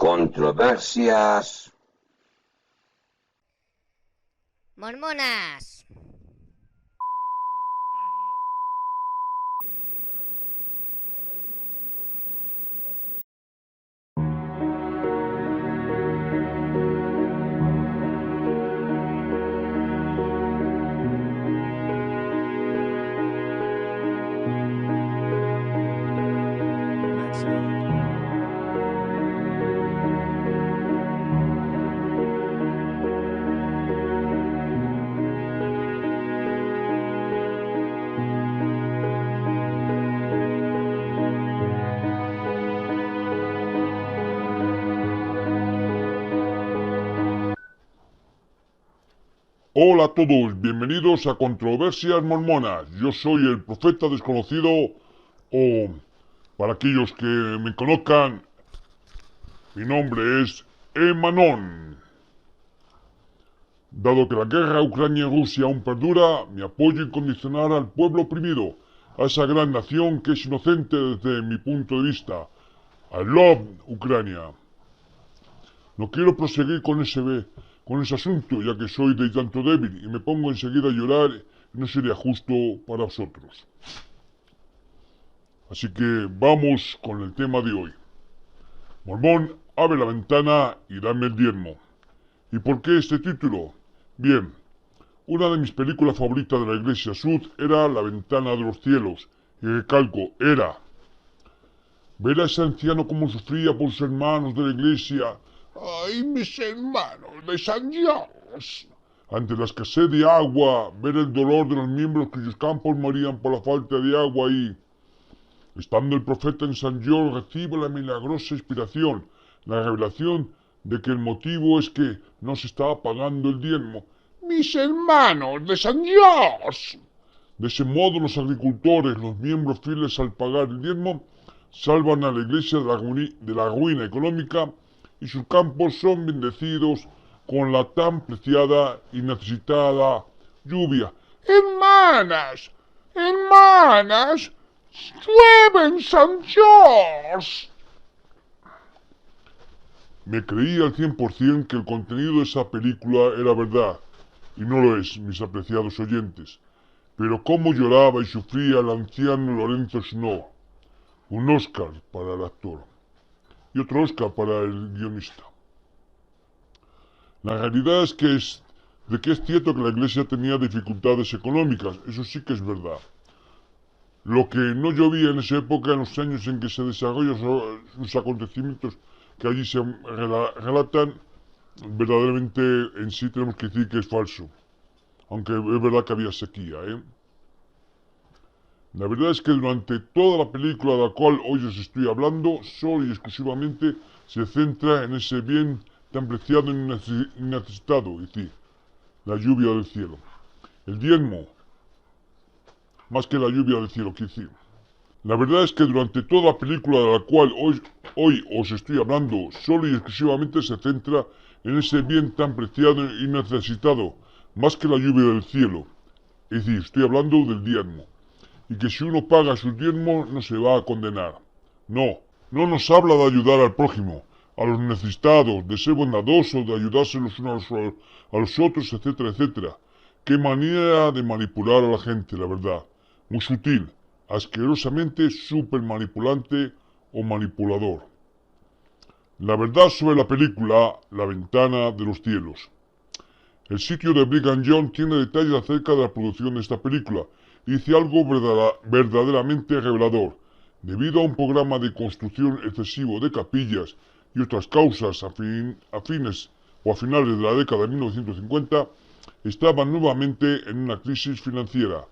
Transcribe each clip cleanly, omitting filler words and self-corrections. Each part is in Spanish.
Controversias mormonas. Hola a todos, bienvenidos a Controversias Mormonas. Yo soy el profeta desconocido, o para aquellos que me conozcan, mi nombre es Emanon. Dado que la guerra Ucrania y Rusia aún perdura, mi apoyo incondicional al pueblo oprimido, a esa gran nación que es inocente desde mi punto de vista. I love Ucrania. No quiero proseguir con ese asunto, ya que soy de tanto débil y me pongo enseguida a llorar y no sería justo para vosotros. Así que vamos con el tema de hoy. Mormón, abre la ventana y dame el diezmo. ¿Y por qué este título? Bien, una de mis películas favoritas de la Iglesia Sud era La ventana de los cielos, y recalco, era. Ver a ese anciano cómo sufría por sus hermanos de la Iglesia. ¡Ay, mis hermanos de San Dios! Ante la escasez de agua, ver el dolor de los miembros cuyos campos morían por la falta de agua y... Estando el profeta en San Dios, recibe la milagrosa inspiración, la revelación de que el motivo es que no se estaba pagando el diezmo. ¡Mis hermanos de San Dios! De ese modo los agricultores, los miembros fieles al pagar el diezmo, salvan a la iglesia de la ruina económica y sus campos son bendecidos con la tan preciada y necesitada lluvia. ¡Hermanas! ¡Hermanas! ¡Llueve en San Dios! Me creí al 100% que el contenido de esa película era verdad, y no lo es, mis apreciados oyentes. Pero cómo lloraba y sufría el anciano Lorenzo Snow. Un Oscar para el actor y otro Oscar para el guionista. La realidad es que es cierto que la iglesia tenía dificultades económicas, eso sí que es verdad. Lo que no llovía en esa época, en los años en que se desarrollan los acontecimientos que allí se relatan, verdaderamente en sí tenemos que decir que es falso. Aunque es verdad que había sequía, La verdad es que durante toda la película de la cual hoy os estoy hablando, solo y exclusivamente se centra en ese bien tan preciado y necesitado, es decir, la lluvia del cielo. El diezmo, más que la lluvia del cielo, quiero decir. La verdad es que durante toda la película de la cual hoy os estoy hablando, solo y exclusivamente se centra en ese bien tan preciado y necesitado, más que la lluvia del cielo. Es decir, estoy hablando del diezmo. Y que si uno paga sus diezmos no se va a condenar. No nos habla de ayudar al prójimo, a los necesitados, de ser bondadosos, de ayudarse los unos a los otros, etcétera, etcétera. Qué manera de manipular a la gente, la verdad. Muy sutil, asquerosamente súper manipulante o manipulador. La verdad sobre la película La ventana de los cielos. El sitio de Brigham Young tiene detalles acerca de la producción de esta película. Dice algo verdaderamente revelador. Debido a un programa de construcción excesivo de capillas y otras causas a finales de la década de 1950, estaban nuevamente en una crisis financiera.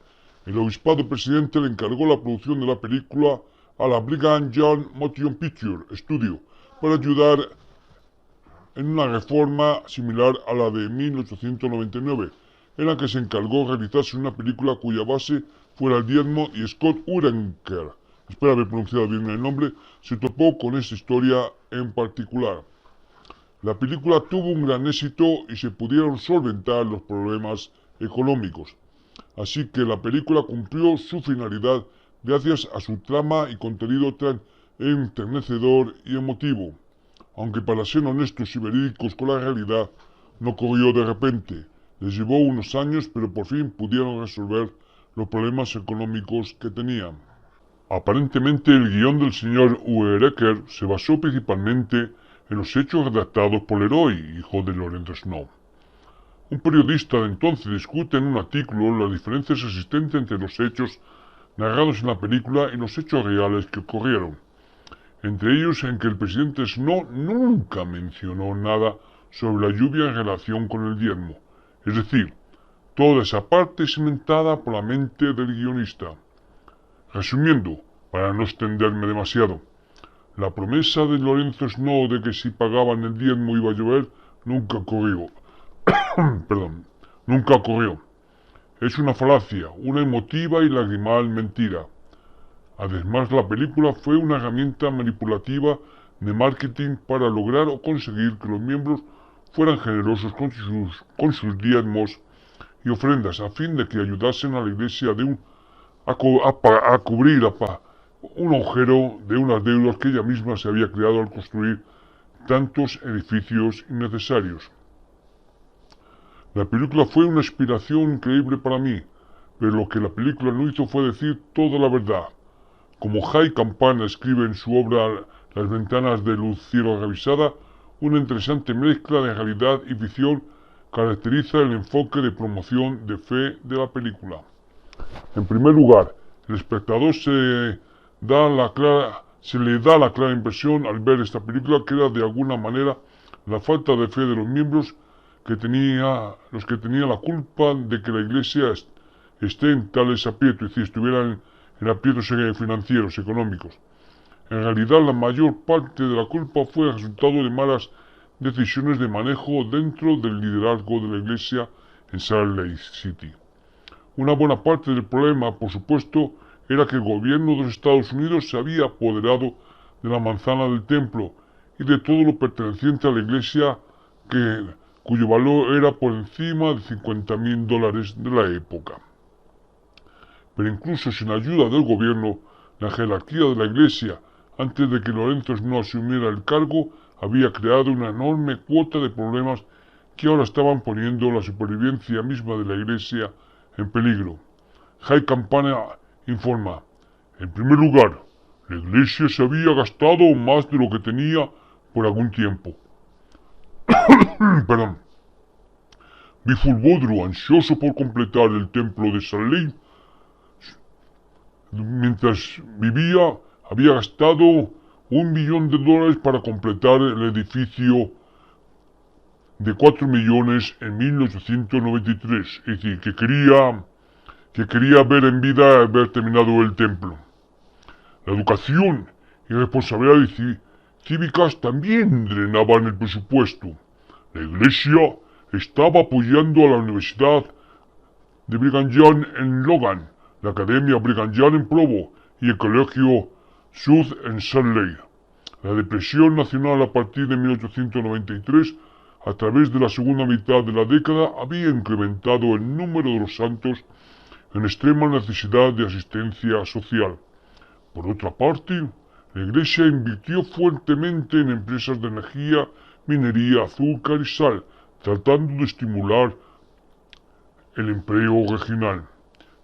El obispado presidente le encargó la producción de la película a la Brigham Young Motion Picture Studio para ayudar en una reforma similar a la de 1899, en la que se encargó realizarse una película cuya base fuera el diezmo, y Scott Urenker, espero haber pronunciado bien el nombre, se topó con esta historia en particular. La película tuvo un gran éxito y se pudieron solventar los problemas económicos, así que la película cumplió su finalidad gracias a su trama y contenido tan enternecedor y emotivo. aunque para ser honestos y verídicos con la realidad, no ocurrió de repente. Les llevó unos años, pero por fin pudieron resolver los problemas económicos que tenían. Aparentemente el guión del señor Uerecker se basó principalmente en los hechos redactados por Leroy, hijo de Lorenzo Snow. Un periodista de entonces discute en un artículo las diferencias existentes entre los hechos narrados en la película y los hechos reales que ocurrieron. Entre ellos en que el presidente Snow nunca mencionó nada sobre la lluvia en relación con el diezmo. Es decir, toda esa parte es inventada por la mente del guionista. Resumiendo, para no extenderme demasiado, la promesa de Lorenzo Snow de que si pagaban el diezmo iba a llover nunca ocurrió. Nunca ocurrió. Es una falacia, una emotiva y lagrimal mentira. Además, la película fue una herramienta manipulativa de marketing para lograr o conseguir que los miembros fueran generosos con sus diezmos y ofrendas a fin de que ayudasen a la iglesia a cubrir un agujero de unas deudas que ella misma se había creado al construir tantos edificios innecesarios. La película fue una inspiración increíble para mí, pero lo que la película no hizo fue decir toda la verdad. Como Jay Campana escribe en su obra Las ventanas de luz cielo revisada, una interesante mezcla de realidad y ficción caracteriza el enfoque de promoción de fe de la película. En primer lugar, el espectador se le da la clara impresión al ver esta película que era de alguna manera la falta de fe de los miembros los que tenían la culpa de que la iglesia esté en tales aprietos, es decir, estuvieran en aprietos financieros, económicos. En realidad, la mayor parte de la culpa fue el resultado de malas decisiones de manejo dentro del liderazgo de la iglesia en Salt Lake City. Una buena parte del problema, por supuesto, era que el gobierno de los Estados Unidos se había apoderado de la manzana del templo y de todo lo perteneciente a la iglesia cuyo valor era por encima de $50,000 de la época. Pero incluso sin ayuda del gobierno, la jerarquía de la iglesia, antes de que Lorenzo no asumiera el cargo, había creado una enorme cuota de problemas que ahora estaban poniendo la supervivencia misma de la iglesia en peligro. Jay Campana informa: en primer lugar, la iglesia se había gastado más de lo que tenía por algún tiempo. Biffle Woodrow, ansioso por completar el templo de Salt Lake, mientras vivía, había gastado $1 millón para completar el edificio de 4 millones en 1893. Es decir, que quería ver en vida haber terminado el templo. La educación y responsabilidades cívicas también drenaban el presupuesto. La iglesia estaba apoyando a la Universidad de Brigham Young en Logan, la Academia Brigham Young en Provo y el Colegio South en Salt Lake. La depresión nacional a partir de 1893, a través de la segunda mitad de la década, había incrementado el número de los santos en extrema necesidad de asistencia social. Por otra parte, la iglesia invirtió fuertemente en empresas de energía, minería, azúcar y sal, tratando de estimular el empleo regional.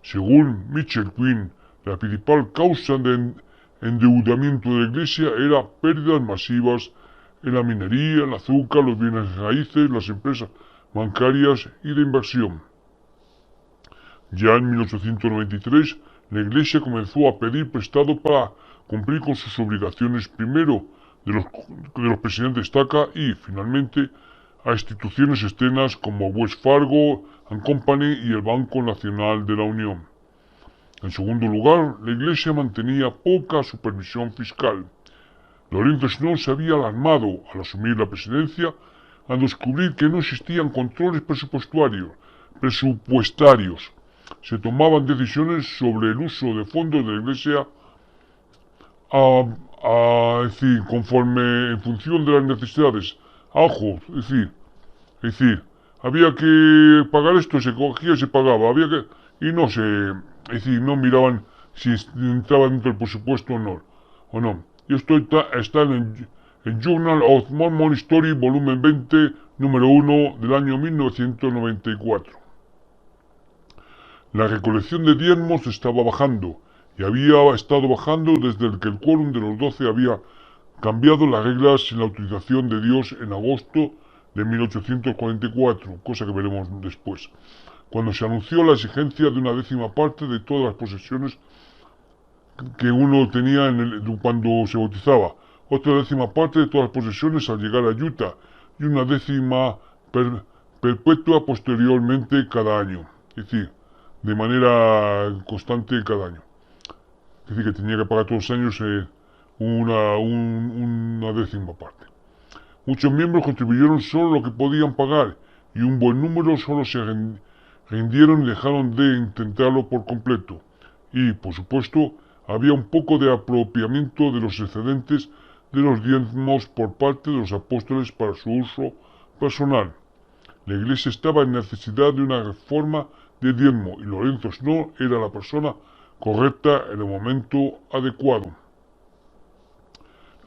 Según Mitchell Quinn, la principal causa de endeudamiento de la iglesia era pérdidas masivas en la minería, el azúcar, los bienes raíces, las empresas bancarias y de inversión. Ya en 1893, la iglesia comenzó a pedir prestado para cumplir con sus obligaciones, primero de los presidentes TACA y, finalmente, a instituciones externas como Wells Fargo and Company y el Banco Nacional de la Unión. En segundo lugar, la iglesia mantenía poca supervisión fiscal. Lorenzo Snow se había alarmado al asumir la presidencia al descubrir que no existían controles presupuestarios. Se tomaban decisiones sobre el uso de fondos de la iglesia conforme en función de las necesidades. Es decir, había que pagar esto, se cogía y se pagaba, no miraban si entraba dentro del presupuesto o no. Y esto está en el Journal of Mormon History, volumen 20, número 1, del año 1994. La recolección de diezmos estaba bajando, y había estado bajando desde que el quórum de los 12 había cambiado las reglas sin la autorización de Dios en agosto de 1844, cosa que veremos después, cuando se anunció la exigencia de una décima parte de todas las posesiones que uno tenía cuando se bautizaba, otra décima parte de todas las posesiones al llegar a Utah y una décima perpetua posteriormente cada año, es decir, de manera constante cada año. Es decir, que tenía que pagar todos los años una décima parte. Muchos miembros contribuyeron solo lo que podían pagar y un buen número solo se rindieron y dejaron de intentarlo por completo. Y, por supuesto, había un poco de apropiamiento de los excedentes de los diezmos por parte de los apóstoles para su uso personal. La iglesia estaba en necesidad de una reforma de diezmo y Lorenzo Snow era la persona correcta en el momento adecuado.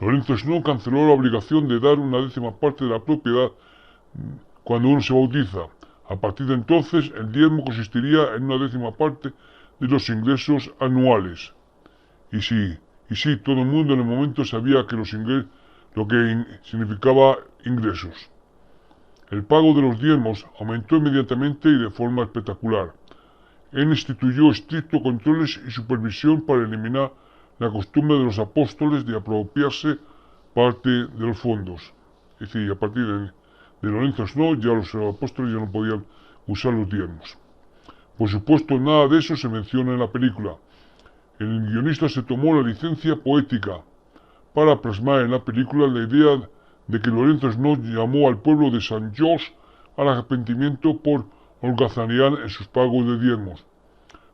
Lorenzo Snow canceló la obligación de dar una décima parte de la propiedad cuando uno se bautiza. A partir de entonces, el diezmo consistiría en una décima parte de los ingresos anuales. Y sí, todo el mundo en el momento sabía que lo que significaba ingresos. El pago de los diezmos aumentó inmediatamente y de forma espectacular. Él instituyó estrictos controles y supervisión para eliminar la costumbre de los apóstoles de apropiarse parte de los fondos. Es decir, a partir de Lorenzo Snow ya los apóstoles ya no podían usar los diezmos. Por supuesto, nada de eso se menciona en la película. El guionista se tomó la licencia poética para plasmar en la película la idea de que Lorenzo Snow llamó al pueblo de San George al arrepentimiento por holgazanear en sus pagos de diezmos.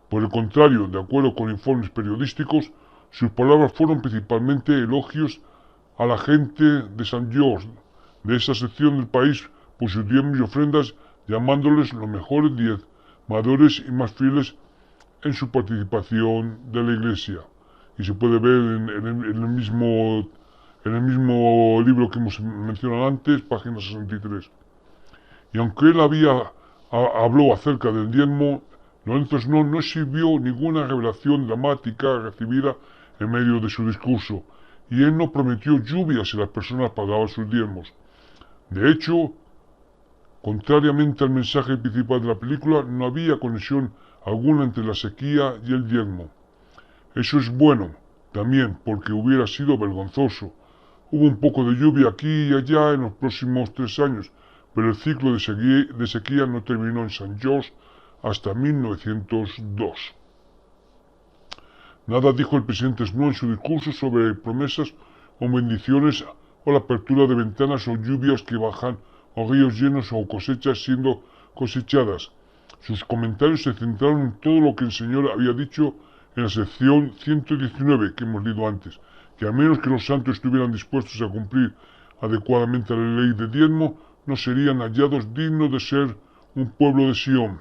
Por el contrario, de acuerdo con informes periodísticos, sus palabras fueron principalmente elogios a la gente de San George, de esa sección del país, por sus diezmos y ofrendas, llamándoles los mejores diezmadores y más fieles en su participación de la iglesia. Y se puede ver en el mismo libro que hemos mencionado antes, página 63. Y aunque él habló acerca del diezmo, Lorenzo Snow no exhibió ninguna revelación dramática recibida en medio de su discurso, y él no prometió lluvia si las personas pagaban sus diezmos. De hecho, contrariamente al mensaje principal de la película, no había conexión alguna entre la sequía y el diezmo. Eso es bueno, también, porque hubiera sido vergonzoso. Hubo un poco de lluvia aquí y allá en los próximos 3 años, pero el ciclo de sequía no terminó en San George hasta 1902. Nada dijo el presidente Snow en su discurso sobre promesas o bendiciones o la apertura de ventanas o lluvias que bajan o ríos llenos o cosechas siendo cosechadas. Sus comentarios se centraron en todo lo que el Señor había dicho en la sección 119 que hemos leído antes, que a menos que los santos estuvieran dispuestos a cumplir adecuadamente la ley de diezmo, no serían hallados dignos de ser un pueblo de Sión.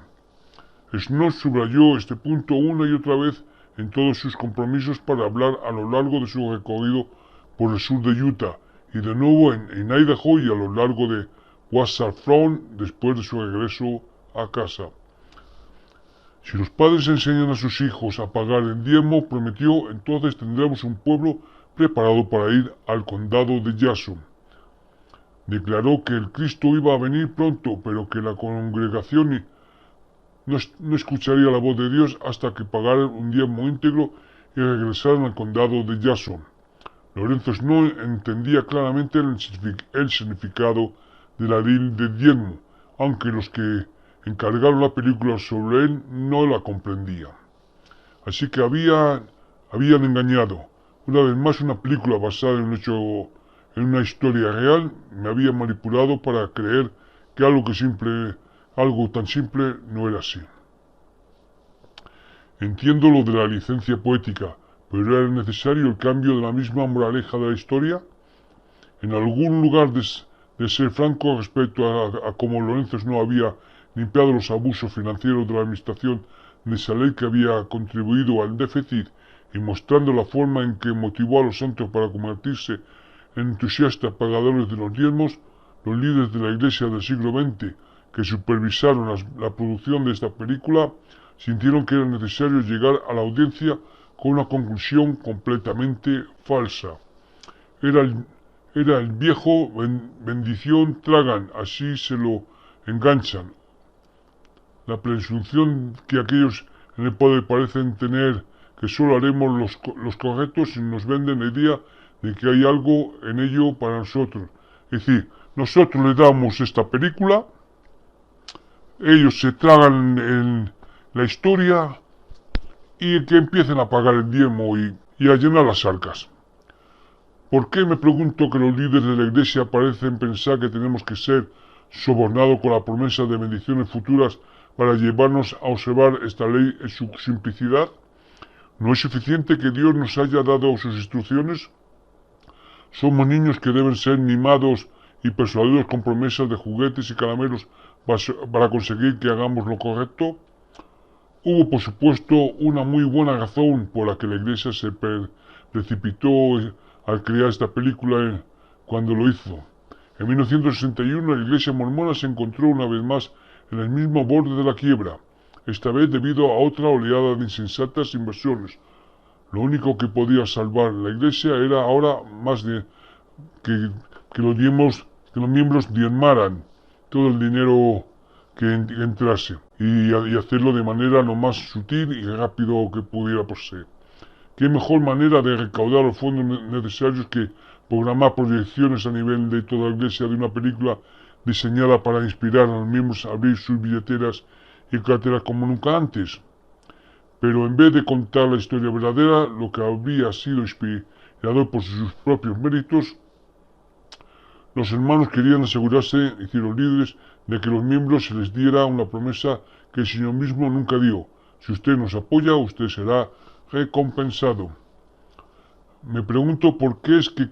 Snow subrayó este punto una y otra vez en todos sus compromisos para hablar a lo largo de su recorrido por el sur de Utah y de nuevo en Idaho y a lo largo de Wasatch Front después de su regreso a casa. Si los padres enseñan a sus hijos a pagar el diezmo, prometió, entonces tendremos un pueblo preparado para ir al condado de Jackson. Declaró que el Cristo iba a venir pronto, pero que la congregación no escucharía la voz de Dios hasta que pagaran un diezmo íntegro y regresaran al condado de Jackson. Lorenzo Snow entendía claramente el significado de la ley de diezmo, aunque los que encargaron la película sobre él no la comprendían. Así que habían engañado. Una vez más, una película basada en una historia real me había manipulado para creer que algo tan simple no era así. Entiendo lo de la licencia poética, pero ¿era necesario el cambio de la misma moraleja de la historia? En algún lugar de ser franco respecto a cómo Lorenzo Snow había limpiado los abusos financieros de la administración de esa ley que había contribuido al déficit y mostrando la forma en que motivó a los santos para convertirse entusiastas pagadores de los diezmos, los líderes de la Iglesia del siglo XX que supervisaron la producción de esta película sintieron que era necesario llegar a la audiencia con una conclusión completamente falsa. Era el viejo bendición tragan, así se lo enganchan. La presunción que aquellos en el poder parecen tener que solo haremos los correctos y nos venden la idea de que hay algo en ello para nosotros. Es decir, nosotros le damos esta película, ellos se tragan en la historia y que empiecen a pagar el diezmo y a llenar las arcas. ¿Por qué me pregunto que los líderes de la Iglesia parecen pensar que tenemos que ser sobornados con la promesa de bendiciones futuras para llevarnos a observar esta ley en su simplicidad? ¿No es suficiente que Dios nos haya dado sus instrucciones? ¿Somos niños que deben ser mimados y persuadidos con promesas de juguetes y caramelos para conseguir que hagamos lo correcto? Hubo, por supuesto, una muy buena razón por la que la Iglesia se precipitó al crear esta película cuando lo hizo. En 1961 la Iglesia mormona se encontró una vez más en el mismo borde de la quiebra, esta vez debido a otra oleada de insensatas inversiones. Lo único que podía salvar la Iglesia era ahora más de que los miembros diezmaran todo el dinero que entrase y hacerlo de manera lo más sutil y rápido que pudiera poseer. ¿Qué mejor manera de recaudar los fondos necesarios que programar proyecciones a nivel de toda la Iglesia de una película diseñada para inspirar a los miembros a abrir sus billeteras y carteras como nunca antes? Pero en vez de contar la historia verdadera, lo que habría sido inspirador por sus propios méritos, los hermanos querían asegurarse, y los líderes, de que los miembros se les diera una promesa que el Señor mismo nunca dio. Si usted nos apoya, usted será recompensado. Me pregunto por qué es que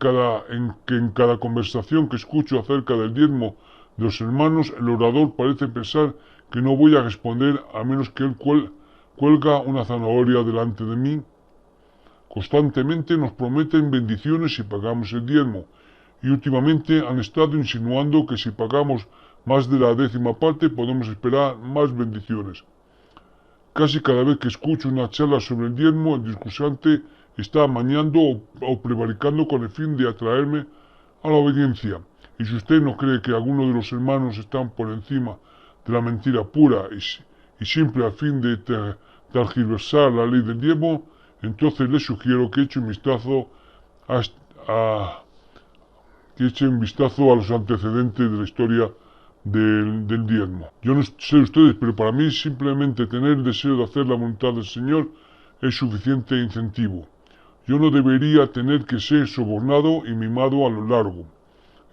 en cada conversación que escucho acerca del diezmo de los hermanos, el orador parece pensar que no voy a responder a menos que él cuelga una zanahoria delante de mí. Constantemente nos prometen bendiciones si pagamos el diezmo, y últimamente han estado insinuando que si pagamos más de la 10ª parte podemos esperar más bendiciones. Casi cada vez que escucho una charla sobre el diezmo, el discursante está amañando o prevaricando con el fin de atraerme a la obediencia. Y si usted no cree que algunos de los hermanos están por encima de la mentira pura y simple a fin de tergiversar la ley del diezmo, entonces le sugiero que eche un vistazo a los antecedentes de la historia del diezmo. Yo no sé ustedes, pero para mí simplemente tener el deseo de hacer la voluntad del Señor es suficiente incentivo. Yo no debería tener que ser sobornado y mimado a lo largo.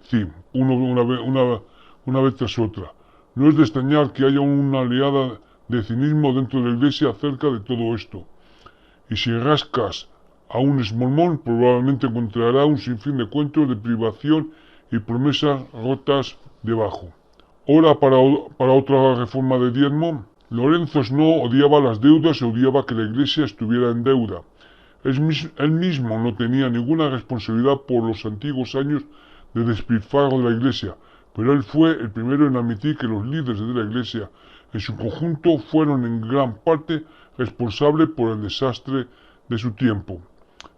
Sí, una vez tras otra. No es de extrañar que haya una oleada de cinismo dentro de la Iglesia acerca de todo esto. Y si rascas a un mormón, probablemente encontrará un sinfín de cuentos de privación y promesas rotas debajo. Ahora para otra reforma de diezmo. Lorenzo Snow odiaba las deudas y odiaba que la Iglesia estuviera en deuda. Él mismo no tenía ninguna responsabilidad por los antiguos años de despilfarro de la Iglesia, pero él fue el primero en admitir que los líderes de la Iglesia en su conjunto fueron en gran parte responsables por el desastre de su tiempo.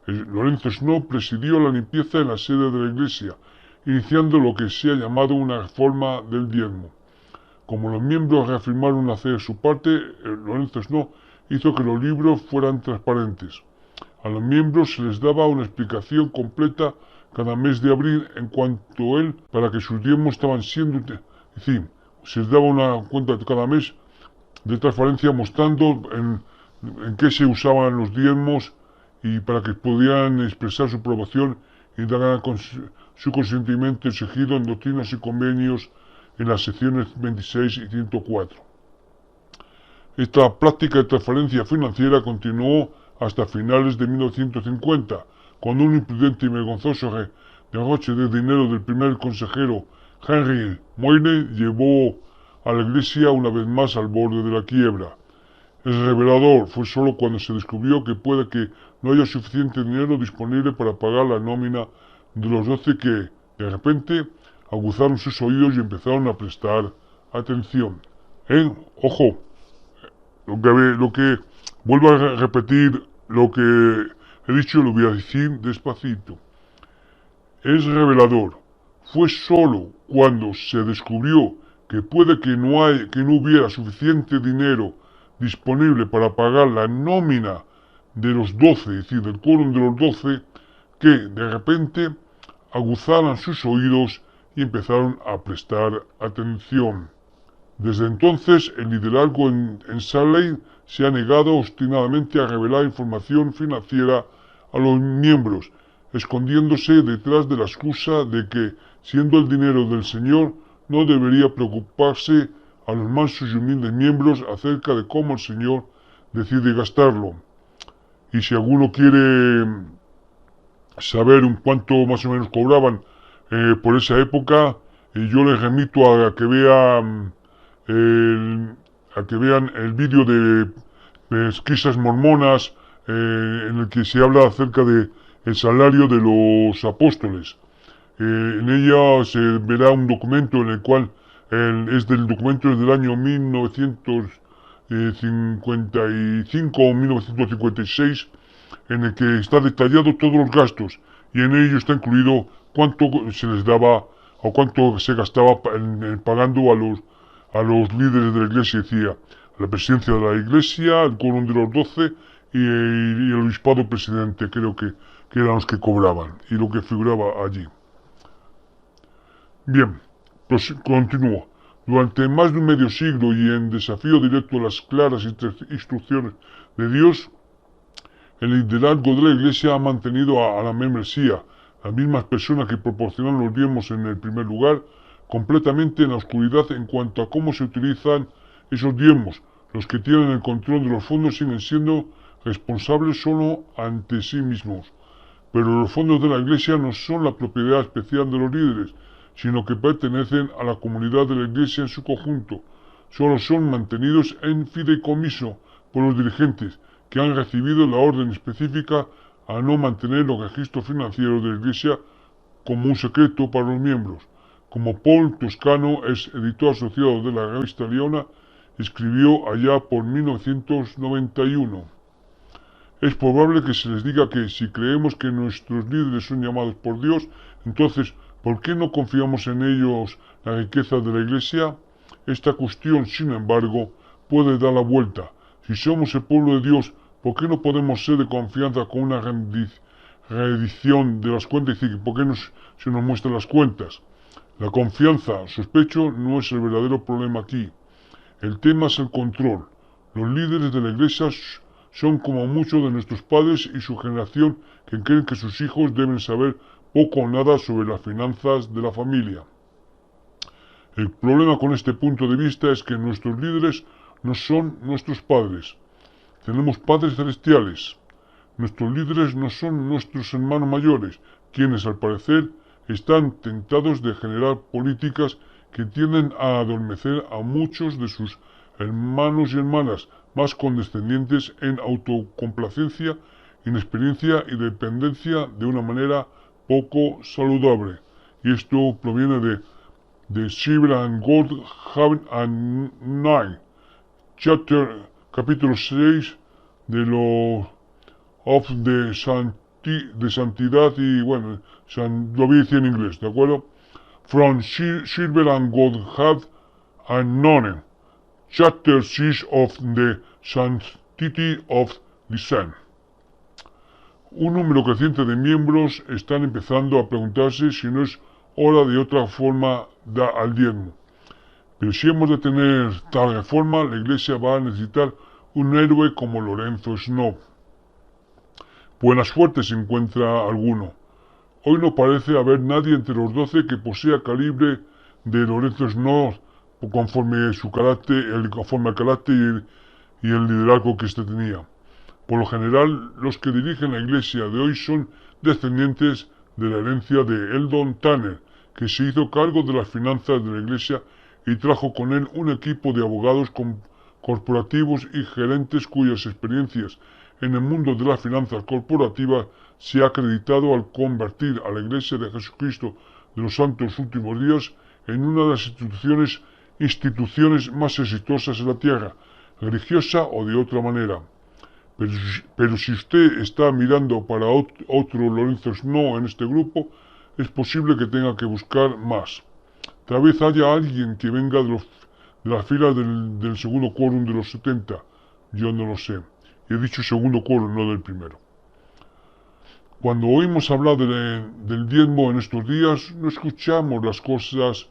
Lorenzo Snow presidió la limpieza en la sede de la Iglesia, iniciando lo que se ha llamado una reforma del diezmo. Como los miembros reafirmaron hacer su parte, Lorenzo Snow hizo que los libros fueran transparentes. A los miembros se les daba una explicación completa cada mes de abril en cuanto a él para que sus diezmos estaban siendo... Es decir, se les daba una cuenta cada mes de transparencia mostrando en qué se usaban los diezmos y para que pudieran expresar su aprobación y dar su consentimiento exigido en doctrinas y convenios en las secciones 26 y 104. Esta práctica de transferencia financiera continuó hasta finales de 1950, cuando un imprudente y vergonzoso derroche de dinero del primer consejero Henry Moyne llevó a la Iglesia una vez más al borde de la quiebra. El revelador fue solo cuando se descubrió que puede que no haya suficiente dinero disponible para pagar la nómina de los 12 que, de repente, aguzaron sus oídos y empezaron a prestar atención. Ojo, vuelvo a repetir lo que he dicho, lo voy a decir despacito. Es revelador. Fue solo cuando se descubrió que puede que no hubiera suficiente dinero disponible para pagar la nómina de los 12, es decir, del quórum de los 12, que de repente aguzaran sus oídos y empezaron a prestar atención. Desde entonces, el liderazgo en Salt Lake se ha negado obstinadamente a revelar información financiera a los miembros, escondiéndose detrás de la excusa de que, siendo el dinero del Señor, no debería preocuparse a los mansos y humildes miembros acerca de cómo el Señor decide gastarlo. Y si alguno quiere saber un cuánto más o menos cobraban por esa época, yo les remito a que vean el vídeo de pesquisas mormonas en el que se habla acerca de el salario de los apóstoles. En ella se verá un documento en el cual es del año 1955 o 1956, en el que está detallado todos los gastos y en ello está incluido cuánto se les daba o cuánto se gastaba pagando a los líderes de la iglesia, decía, la presidencia de la iglesia, el quórum de los 12 y el obispado presidente, creo que eran los que cobraban y lo que figuraba allí. Bien, pues continúo. Durante más de un medio siglo y en desafío directo a las claras instrucciones de Dios, el liderazgo de la iglesia ha mantenido a la membresía, las mismas personas que proporcionaron los diezmos en el primer lugar, completamente en la oscuridad en cuanto a cómo se utilizan esos diezmos. Los que tienen el control de los fondos siguen siendo responsables solo ante sí mismos. Pero los fondos de la iglesia no son la propiedad especial de los líderes, sino que pertenecen a la comunidad de la iglesia en su conjunto. Solo son mantenidos en fideicomiso por los dirigentes, que han recibido la orden específica a no mantener los registros financieros de la iglesia como un secreto para los miembros. Como Paul Toscano, es editor asociado de la revista Leona, escribió allá por 1991. Es probable que se les diga que si creemos que nuestros líderes son llamados por Dios, entonces, ¿por qué no confiamos en ellos la riqueza de la iglesia? Esta cuestión, sin embargo, puede dar la vuelta. Si somos el pueblo de Dios, ¿por qué no podemos ser de confianza con una reedición de las cuentas? Es decir, ¿por qué se nos muestran las cuentas? La confianza, sospecho, no es el verdadero problema aquí. El tema es el control. Los líderes de la iglesia son como muchos de nuestros padres y su generación que creen que sus hijos deben saber poco o nada sobre las finanzas de la familia. El problema con este punto de vista es que nuestros líderes no son nuestros padres. Tenemos padres celestiales. Nuestros líderes no son nuestros hermanos mayores, quienes al parecer están tentados de generar políticas que tienden a adormecer a muchos de sus hermanos y hermanas más condescendientes en autocomplacencia, inexperiencia y dependencia de una manera poco saludable. Y esto proviene de Silver and Gold, Heaven and Nine, capítulo 6 de lo of de santidad y bueno, lo voy a decir en inglés, ¿de acuerdo? From Silver and Gold Heaven and None, Chapter 6 of the Sanctity of the Sun. Un número creciente de miembros están empezando a preguntarse si no es hora de otra forma al diezmo. Pero si hemos de tener tal reforma, la iglesia va a necesitar un héroe como Lorenzo Snow. Buena suerte si encuentra alguno. Hoy no parece haber nadie entre los 12 que posea calibre de Lorenzo Snow conforme al carácter y el liderazgo que éste tenía. Por lo general, los que dirigen la iglesia de hoy son descendientes de la herencia de Eldon Tanner, que se hizo cargo de las finanzas de la iglesia y trajo con él un equipo de abogados corporativos y gerentes cuyas experiencias en el mundo de las finanzas corporativas se ha acreditado al convertir a la Iglesia de Jesucristo de los Santos Últimos Días en una de las instituciones más exitosas en la tierra, religiosa o de otra manera. Pero si usted está mirando para otro Lorenzo Snow en este grupo, es posible que tenga que buscar más. Tal vez haya alguien que venga de las filas del segundo quórum de los 70. Yo no lo sé. He dicho segundo quórum, no del primero. Cuando oímos hablar del diezmo en estos días, no escuchamos las cosas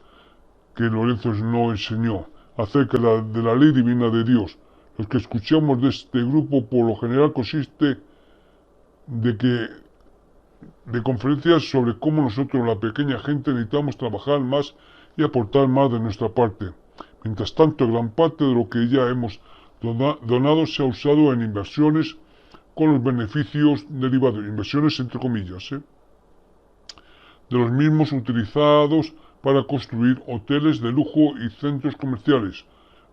que Lorenzo Snow enseñó acerca de la ley divina de Dios. Lo que escuchamos de este grupo por lo general consiste de conferencias sobre cómo nosotros, la pequeña gente, necesitamos trabajar más y aportar más de nuestra parte. Mientras tanto, gran parte de lo que ya hemos donado se ha usado en inversiones con los beneficios derivados, inversiones entre comillas, de los mismos utilizados para construir hoteles de lujo y centros comerciales.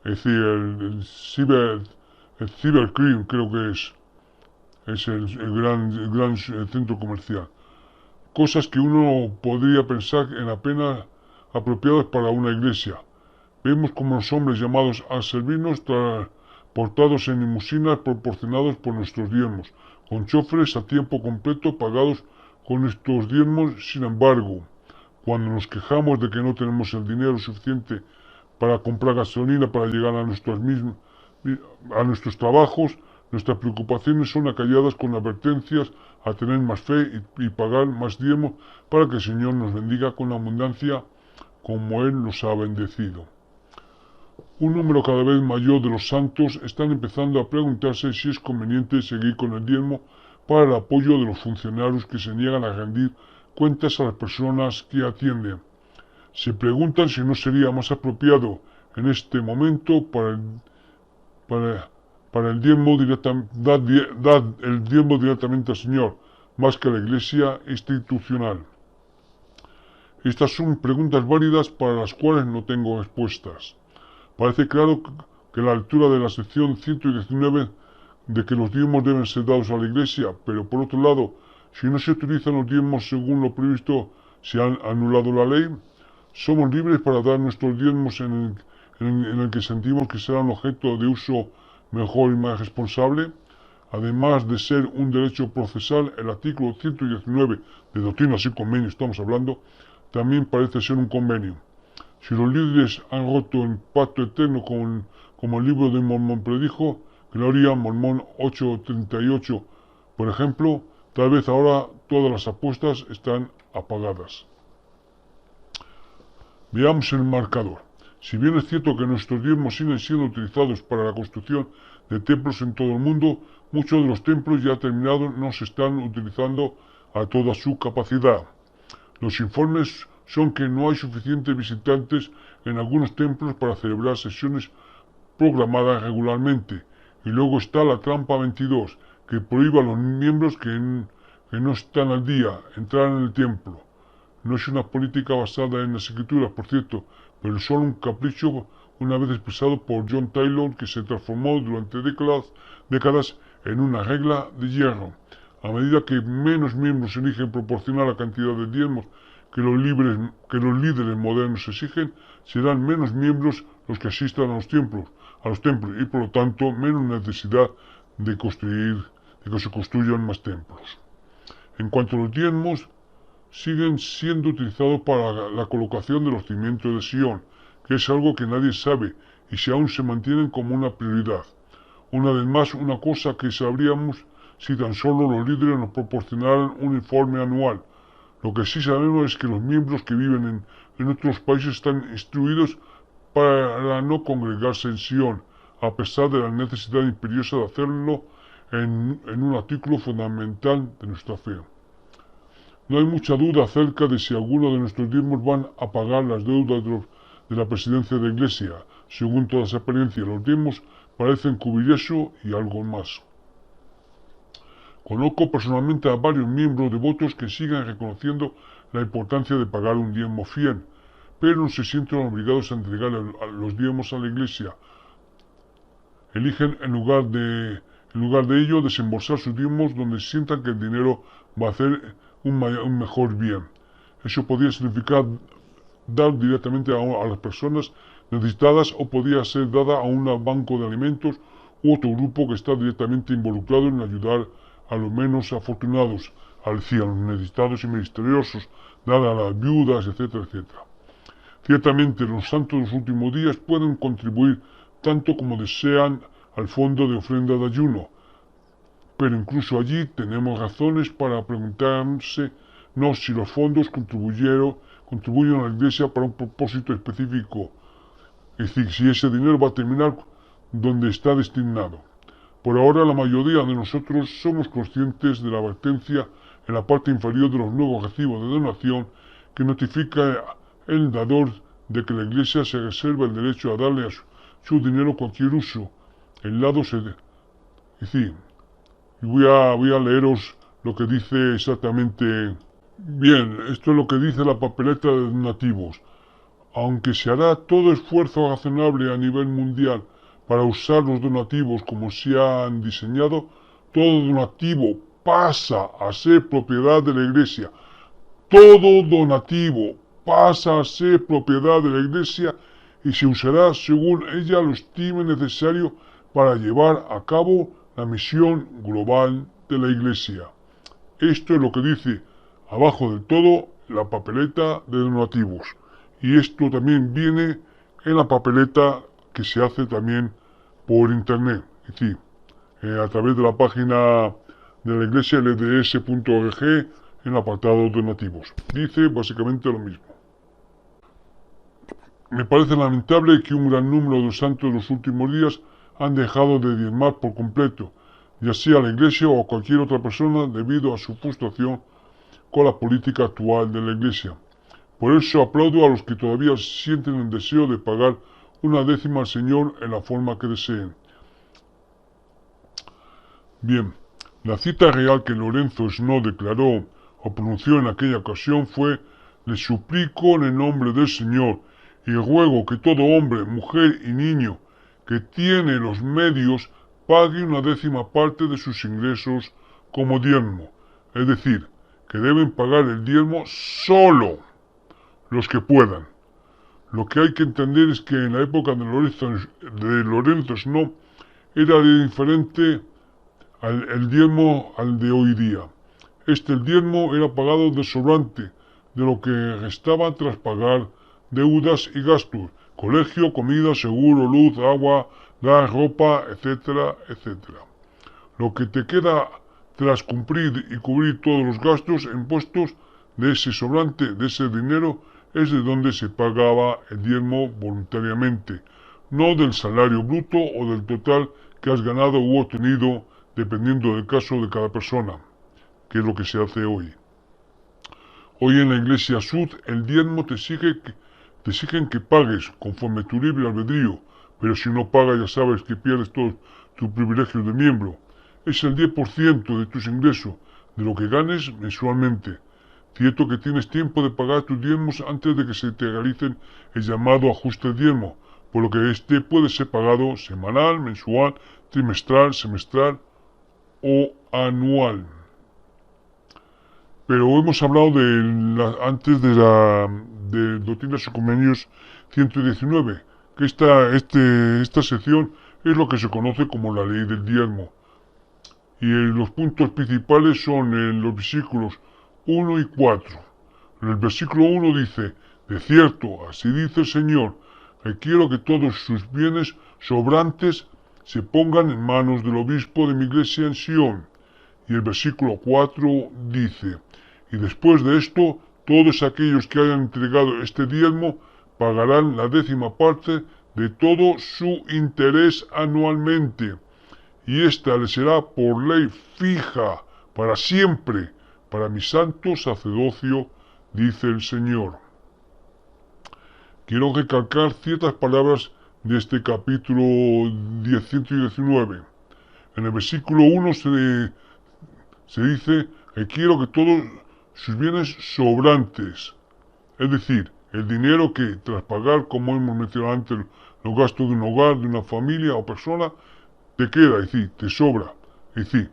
Es decir, el Cybercrime creo que es el gran centro comercial. Cosas que uno podría pensar en apenas apropiadas para una iglesia. Vemos como los hombres llamados a servirnos transportados en limusinas proporcionados por nuestros diezmos, con choferes a tiempo completo pagados con nuestros diezmos. Sin embargo, cuando nos quejamos de que no tenemos el dinero suficiente para comprar gasolina para llegar a nuestros trabajos, nuestras preocupaciones son acalladas con advertencias a tener más fe y pagar más diezmos para que el Señor nos bendiga con abundancia como Él nos ha bendecido. Un número cada vez mayor de los santos están empezando a preguntarse si es conveniente seguir con el diezmo para el apoyo de los funcionarios que se niegan a rendir cuentas a las personas que atienden. Se preguntan si no sería más apropiado en este momento para el diezmo dar el diezmo directamente al Señor, más que a la Iglesia institucional. Estas son preguntas válidas para las cuales no tengo respuestas. Parece claro que la lectura de la sección 119 de que los diezmos deben ser dados a la Iglesia, pero por otro lado, si no se utilizan los diezmos según lo previsto, se ha anulado la ley. Somos libres para dar nuestros diezmos en el que sentimos que serán objeto de uso mejor y más responsable. Además de ser un derecho procesal, el artículo 119 de Doctrinas y Convenios, estamos hablando, también parece ser un convenio. Si los líderes han roto el pacto eterno como el libro de Mormón predijo, Gloria Mormón 8:38, por ejemplo, tal vez ahora todas las apuestas están apagadas. Veamos el marcador. Si bien es cierto que nuestros diezmos siguen siendo utilizados para la construcción de templos en todo el mundo, muchos de los templos ya terminados no se están utilizando a toda su capacidad. Los informes son que no hay suficientes visitantes en algunos templos para celebrar sesiones programadas regularmente. Y luego está la trampa 22, que prohíbe a los miembros que no están al día entrar en el templo. No es una política basada en las escrituras, por cierto, pero es solo un capricho una vez expresado por John Taylor, que se transformó durante décadas en una regla de hierro. A medida que menos miembros eligen proporcionar la cantidad de diezmos que los líderes modernos exigen, serán menos miembros los que asistan a los templos y por lo tanto menos necesidad de que se construyan más templos. En cuanto a los diezmos, siguen siendo utilizados para la colocación de los cimientos de Sion, que es algo que nadie sabe y si aún se mantienen como una prioridad. Una vez más, una cosa que sabríamos si tan solo los líderes nos proporcionaran un informe anual. Lo que sí sabemos es que los miembros que viven en otros países están instruidos para no congregarse en Sion, a pesar de la necesidad imperiosa de hacerlo en un artículo fundamental de nuestra fe. No hay mucha duda acerca de si algunos de nuestros diezmos van a pagar las deudas de la presidencia de la Iglesia. Según toda esa experiencia, los diezmos parecen cubrir eso y algo más. Conozco personalmente a varios miembros devotos que siguen reconociendo la importancia de pagar un diezmo fiel, pero no se sienten obligados a entregar los diezmos a la Iglesia. Eligen, en lugar de en lugar de ello, desembolsar sus diezmos donde sientan que el dinero va a hacer un mejor bien. Eso podría significar dar directamente a las personas necesitadas o podría ser dada a un banco de alimentos u otro grupo que está directamente involucrado en ayudar a los menos afortunados, a decir, a los necesitados y misteriosos, dar a las viudas, etcétera, etcétera. Ciertamente los santos de los últimos días pueden contribuir tanto como desean al fondo de ofrenda de ayuno, pero incluso allí tenemos razones para preguntarse no si los fondos contribuyen a la Iglesia para un propósito específico, es decir, si ese dinero va a terminar donde está destinado. Por ahora la mayoría de nosotros somos conscientes de la advertencia en la parte inferior de los nuevos recibos de donación que notifica el dador de que la Iglesia se reserva el derecho a darle a su dinero cualquier uso. El lado es decir, voy a leeros lo que dice exactamente. Bien, esto es lo que dice la papeleta de donativos. Aunque se hará todo esfuerzo razonable a nivel mundial para usar los donativos como se han diseñado, todo donativo pasa a ser propiedad de la Iglesia. Todo donativo pasa a ser propiedad de la Iglesia y se usará según ella lo estime necesario para llevar a cabo la misión global de la Iglesia. Esto es lo que dice abajo del todo la papeleta de donativos. Y esto también viene en la papeleta que se hace también por internet, es decir, a través de la página de la iglesia lds.org en el apartado donativos. Dice básicamente lo mismo. Me parece lamentable que un gran número de los santos de los últimos días han dejado de diezmar por completo, ya sea la iglesia o cualquier otra persona, debido a su frustración con la política actual de la iglesia. Por eso aplaudo a los que todavía sienten el deseo de pagar una décima al Señor en la forma que deseen. Bien, la cita real que Lorenzo Snow declaró o pronunció en aquella ocasión fue: «Les suplico en el nombre del Señor y ruego que todo hombre, mujer y niño que tiene los medios pague una décima parte de sus ingresos como diezmo». Es decir, que deben pagar el diezmo solo los que puedan. Lo que hay que entender es que en la época de Lorenzo Snow era diferente el diezmo al de hoy día. El diezmo era pagado de sobrante de lo que restaba tras pagar deudas y gastos, colegio, comida, seguro, luz, agua, gas, ropa, etcétera, etcétera. Lo que te queda tras cumplir y cubrir todos los gastos e impuestos de ese sobrante, de ese dinero, es de donde se pagaba el diezmo voluntariamente, no del salario bruto o del total que has ganado u obtenido, dependiendo del caso de cada persona, que es lo que se hace hoy. Hoy en la Iglesia Sud el diezmo te exigen que pagues conforme tu libre albedrío, pero si no pagas ya sabes que pierdes todos tus privilegios de miembro. Es el 10% de tus ingresos, de lo que ganes mensualmente. Cierto que tienes tiempo de pagar tus diezmos antes de que se te realicen el llamado ajuste de diezmo, por lo que este puede ser pagado semanal, mensual, trimestral, semestral o anual. Pero hemos hablado antes de Doctrinas y Convenios 119, que esta sección es lo que se conoce como la ley del diezmo. Y los puntos principales son en los versículos 1 y 4. En el versículo 1 dice: «De cierto, así dice el Señor, que quiero que todos sus bienes sobrantes se pongan en manos del obispo de mi iglesia en Sion». Y el versículo 4 dice: «Y después de esto, todos aquellos que hayan entregado este diezmo pagarán la décima parte de todo su interés anualmente, y esta les será por ley fija para siempre, para mi santo sacerdocio, dice el Señor». Quiero recalcar ciertas palabras de este capítulo 119. En el versículo 1 se dice que quiero que todos sus bienes sobrantes, es decir, el dinero que tras pagar, como hemos mencionado antes, los gastos de un hogar, de una familia o persona, te queda, es decir, te sobra. Es decir,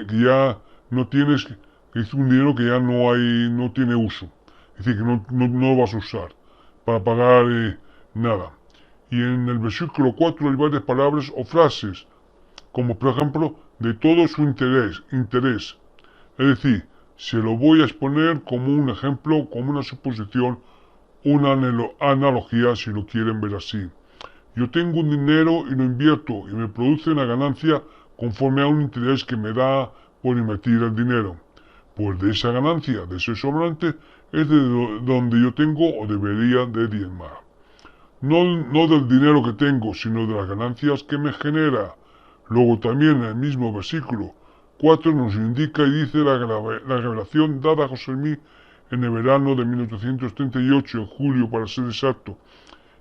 que ya no tienes, es un dinero que ya no tiene uso. Es decir, que no lo vas a usar para pagar nada. Y en el versículo 4 hay varias palabras o frases, como por ejemplo, de todo su interés. Es decir, se lo voy a exponer como un ejemplo, como una suposición, una analogía, si lo quieren ver así. Yo tengo un dinero y lo invierto y me produce una ganancia conforme a un interés que me da por invertir el dinero. Pues de esa ganancia, de ese sobrante, es de donde yo tengo o debería de diezmar. No del dinero que tengo, sino de las ganancias que me genera. Luego también en el mismo versículo 4 nos indica y dice la revelación dada a José Mí en el verano de 1838, en julio para ser exacto,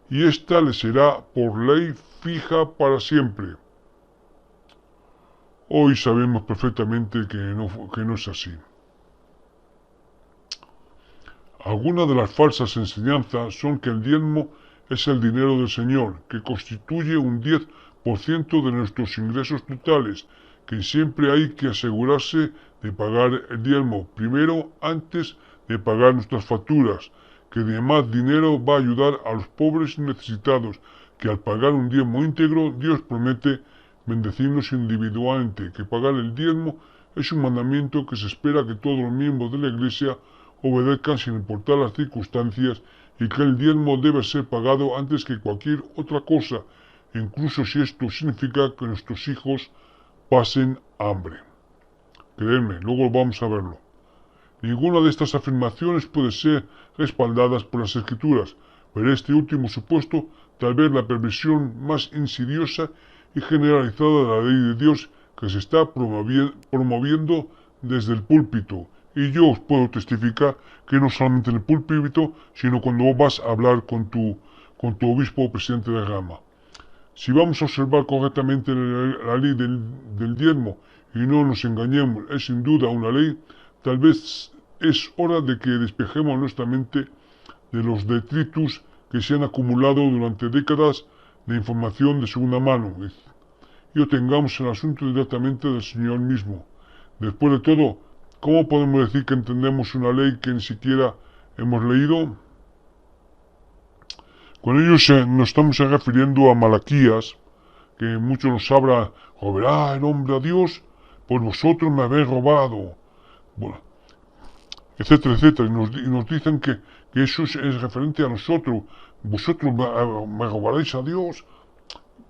y esta le será por ley fija para siempre. Hoy sabemos perfectamente que no es así. Algunas de las falsas enseñanzas son que el diezmo es el dinero del Señor, que constituye un 10% de nuestros ingresos totales, que siempre hay que asegurarse de pagar el diezmo primero antes de pagar nuestras facturas, que además dinero va a ayudar a los pobres y necesitados, que al pagar un diezmo íntegro Dios promete bendecirnos individualmente, que pagar el diezmo es un mandamiento que se espera que todos los miembros de la Iglesia obedezcan sin importar las circunstancias y que el diezmo debe ser pagado antes que cualquier otra cosa, incluso si esto significa que nuestros hijos pasen hambre. Creedme, luego vamos a verlo. Ninguna de estas afirmaciones puede ser respaldada por las Escrituras, pero este último supuesto, tal vez la perversión más insidiosa y generalizada de la ley de Dios que se está promoviendo desde el púlpito. Y yo os puedo testificar que no solamente en el púlpito, sino cuando vas a hablar con tu obispo o presidente de rama. Si vamos a observar correctamente la ley del diezmo y no nos engañemos, es sin duda una ley, tal vez es hora de que despejemos nuestra mente de los detritus que se han acumulado durante décadas de información de segunda mano y obtengamos el asunto directamente del Señor mismo. Después de todo, ¿cómo podemos decir que entendemos una ley que ni siquiera hemos leído? Con ello nos estamos refiriendo a Malaquías, que muchos nos habla, robará el hombre a Dios, pues vosotros me habéis robado, bueno, etcétera, etcétera, y nos dicen que eso es referente a nosotros, vosotros me robaréis a Dios,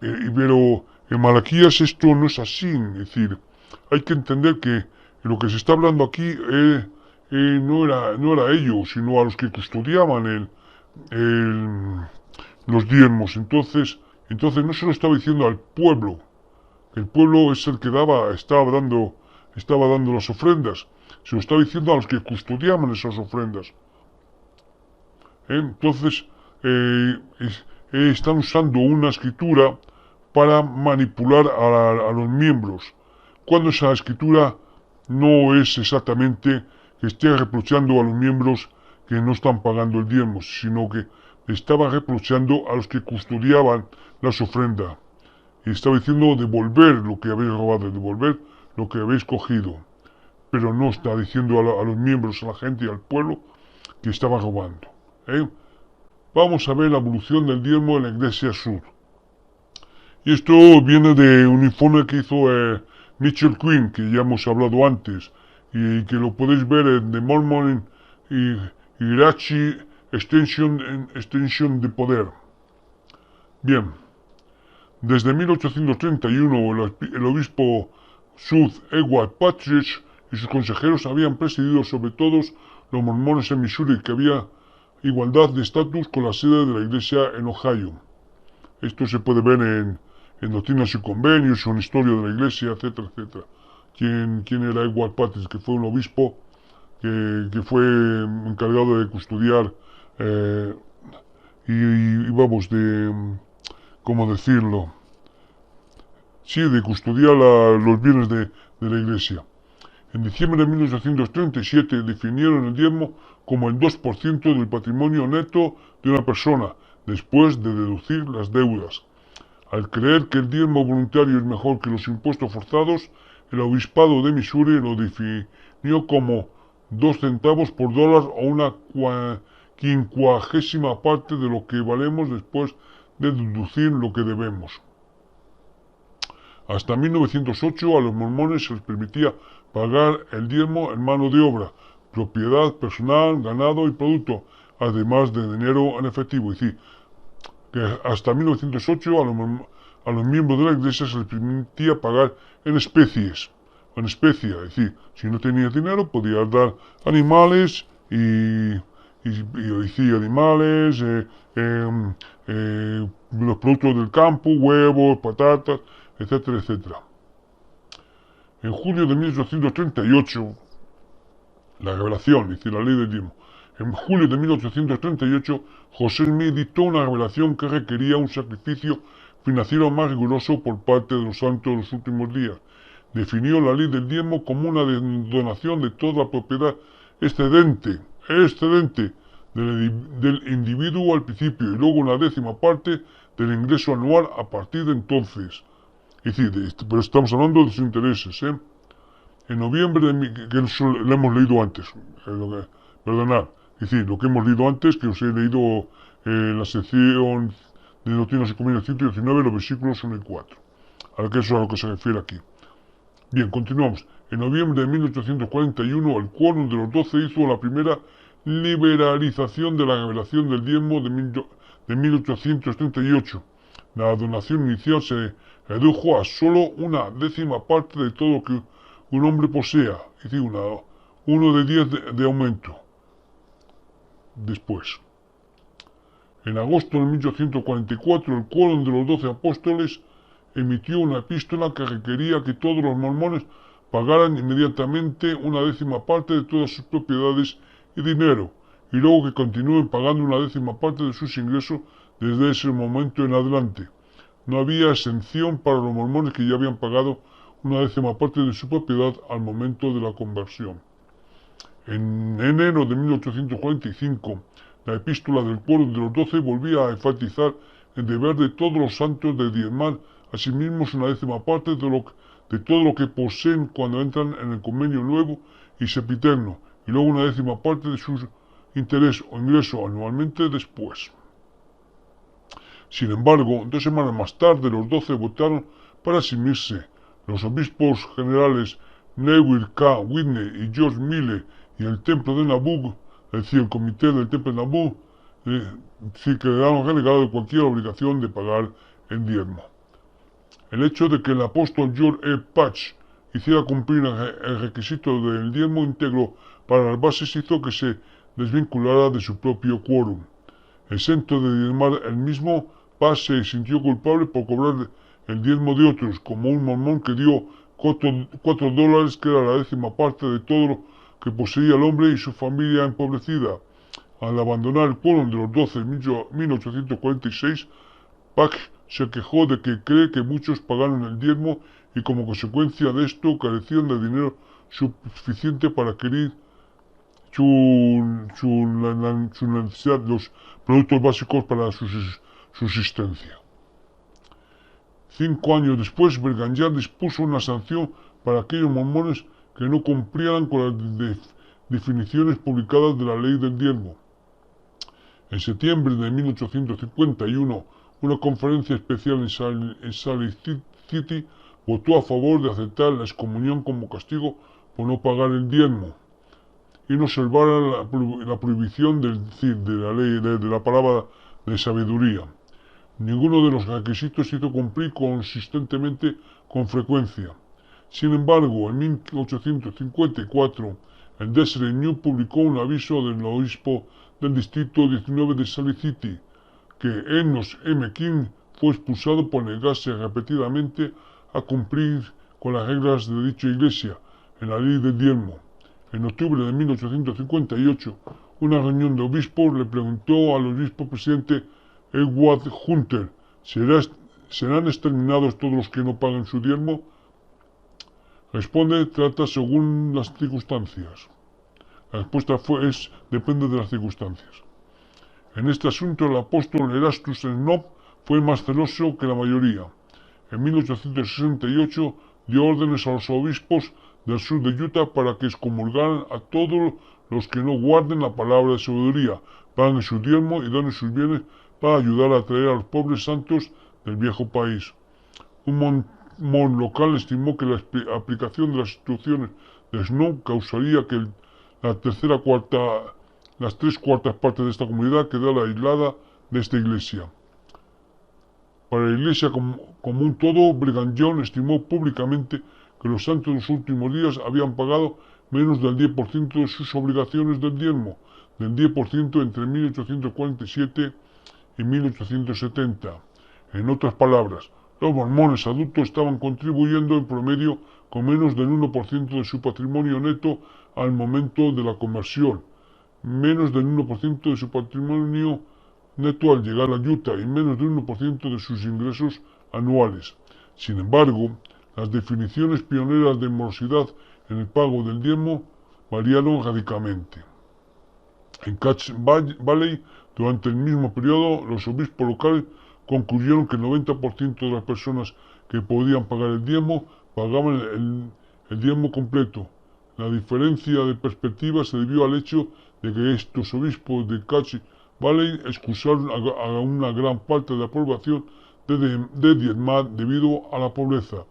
pero en Malaquías esto no es así, es decir, hay que entender que lo que se está hablando aquí no era ellos, sino a los que custodiaban los diezmos. Entonces no se lo estaba diciendo al pueblo, que el pueblo es el que estaba dando las ofrendas, se lo estaba diciendo a los que custodiaban esas ofrendas. Entonces están usando una escritura para manipular a los miembros, cuando esa escritura no es exactamente que esté reprochando a los miembros que no están pagando el diezmo, sino que estaba reprochando a los que custodiaban las ofrendas. Y estaba diciendo devolver lo que habéis robado, devolver lo que habéis cogido. Pero no está diciendo a los miembros, a la gente y al pueblo que estaba robando. Vamos a ver la evolución del diezmo en la Iglesia Sur. Y esto viene de un informe que hizo Mitchell Quinn, que ya hemos hablado antes, y que lo podéis ver en The Mormon y Hierarchy Extension de Poder. Bien, desde 1831 el obispo Sud Edward Partridge y sus consejeros habían presidido sobre todos los mormones en Missouri, que había igualdad de estatus con la sede de la iglesia en Ohio. Esto se puede ver en Doctrinas y Convenios, en Historia de la Iglesia, etcétera, etcétera. ¿Quién era Edward Partridge? Que fue un obispo que fue encargado de custodiar y vamos, ¿cómo decirlo? Sí, de custodiar los bienes de la Iglesia. En diciembre de 1837 definieron el diezmo como el 2% del patrimonio neto de una persona, después de deducir las deudas. Al creer que el diezmo voluntario es mejor que los impuestos forzados, el obispado de Missouri lo definió como 2 centavos por dólar o una quincuagésima parte de lo que valemos después de deducir lo que debemos. Hasta 1908 a los mormones se les permitía pagar el diezmo en mano de obra, propiedad personal, ganado y producto, además de dinero en efectivo. Es decir, que hasta 1908 a los miembros de la iglesia se les permitía pagar en especies, es decir, si no tenías dinero podías dar animales los productos del campo, huevos, patatas, etcétera, etcétera. En julio de 1838, la revelación, es decir, la ley del diezmo. En julio de 1838, José Smith dictó una revelación que requería un sacrificio financiero más riguroso por parte de los santos de los últimos días. Definió la ley del diezmo como una donación de toda la propiedad excedente del individuo al principio y luego una décima parte del ingreso anual a partir de entonces. Es decir, pero estamos hablando de sus intereses, ¿eh? En noviembre, que lo hemos leído antes, perdonad, es decir, lo que hemos leído antes, que os he leído la sección de Doctrinas y Convenios 119, los versículos 1 y 4. A que eso es a lo que se refiere aquí. Bien, continuamos. En noviembre de 1841, el quórum de los 12 hizo la primera liberalización de la revelación del diezmo de 1838. La donación inicial se redujo a solo una décima parte de todo lo que un hombre posea, es decir, 1 de 10 de aumento. Después, en agosto de 1844, el quórum de los 12 apóstoles emitió una epístola que requería que todos los mormones pagaran inmediatamente una décima parte de todas sus propiedades y dinero, y luego que continúen pagando una décima parte de sus ingresos desde ese momento en adelante. No había exención para los mormones que ya habían pagado una décima parte de su propiedad al momento de la conversión. En enero de 1845, la epístola del quórum de los 12 volvía a enfatizar el deber de todos los santos de diezmar a sí mismos una décima parte de todo lo que poseen cuando entran en el convenio nuevo y sempiterno, y luego una décima parte de su interés o ingreso anualmente después. Sin embargo, 2 semanas más tarde, los 12 votaron para eximirse. Los obispos generales Newell K. Whitney y George Mille y el templo de Nauvoo, es decir, el comité del templo de Nauvoo, quedaron relegados de cualquier obligación de pagar el diezmo. El hecho de que el apóstol George E. Patch hiciera cumplir el requisito del diezmo íntegro para las bases hizo que se desvinculara de su propio quórum. Exento de diezmar el mismo, Patch se sintió culpable por cobrar el diezmo de otros, como un mormón que dio $4, que era la décima parte de todo lo que poseía el hombre y su familia empobrecida. Al abandonar el quórum de los 12 en 1846, Patch se quejó de que cree que muchos pagaron el diezmo y como consecuencia de esto carecían de dinero suficiente para adquirir su necesidad, los productos básicos para su subsistencia. 5 años después, Brigham Young dispuso una sanción para aquellos mormones que no cumplieran con las definiciones publicadas de la ley del diezmo. En septiembre de 1851, una conferencia especial en Salt City votó a favor de aceptar la excomunión como castigo por no pagar el diezmo y no observar la prohibición de la ley de la palabra de sabiduría. Ninguno de los requisitos se hizo cumplir consistentemente con frecuencia. Sin embargo, en 1854, el Deseret News publicó un aviso del obispo del distrito 19 de Salt City, que Enos M. King fue expulsado por negarse repetidamente a cumplir con las reglas de dicha iglesia en la ley del diezmo. En octubre de 1858, una reunión de obispos le preguntó al obispo presidente Edward Hunter: ¿serán exterminados todos los que no paguen su diezmo? Responde: trata según las circunstancias. La respuesta depende de las circunstancias. En este asunto, el apóstol Erastus Snob fue más celoso que la mayoría. En 1868 dio órdenes a los obispos del sur de Utah para que excomulgaran a todos los que no guarden la palabra de sabiduría, paguen su diezmo y donen sus bienes para ayudar a traer a los pobres santos del viejo país. Un mormón local estimó que la aplicación de las instrucciones de Snow causaría que las tres cuartas partes de esta comunidad quedara aislada de esta iglesia. Para la iglesia como un todo, Brigham Young estimó públicamente que los santos de los últimos días habían pagado menos del 10% de sus obligaciones del diezmo, del 10% entre 1847 y 1870. En otras palabras, los mormones adultos estaban contribuyendo en promedio con menos del 1% de su patrimonio neto al momento de la conversión, menos del 1% de su patrimonio neto al llegar a Utah y menos del 1% de sus ingresos anuales. Sin embargo, las definiciones pioneras de morosidad en el pago del diezmo variaron radicalmente. En Cache Valley, durante el mismo periodo, los obispos locales concluyeron que el 90% de las personas que podían pagar el diezmo pagaban el diezmo completo. La diferencia de perspectiva se debió al hecho de que estos obispos de Cache Valley excusaron a una gran parte de la población de diezmar debido a la pobreza.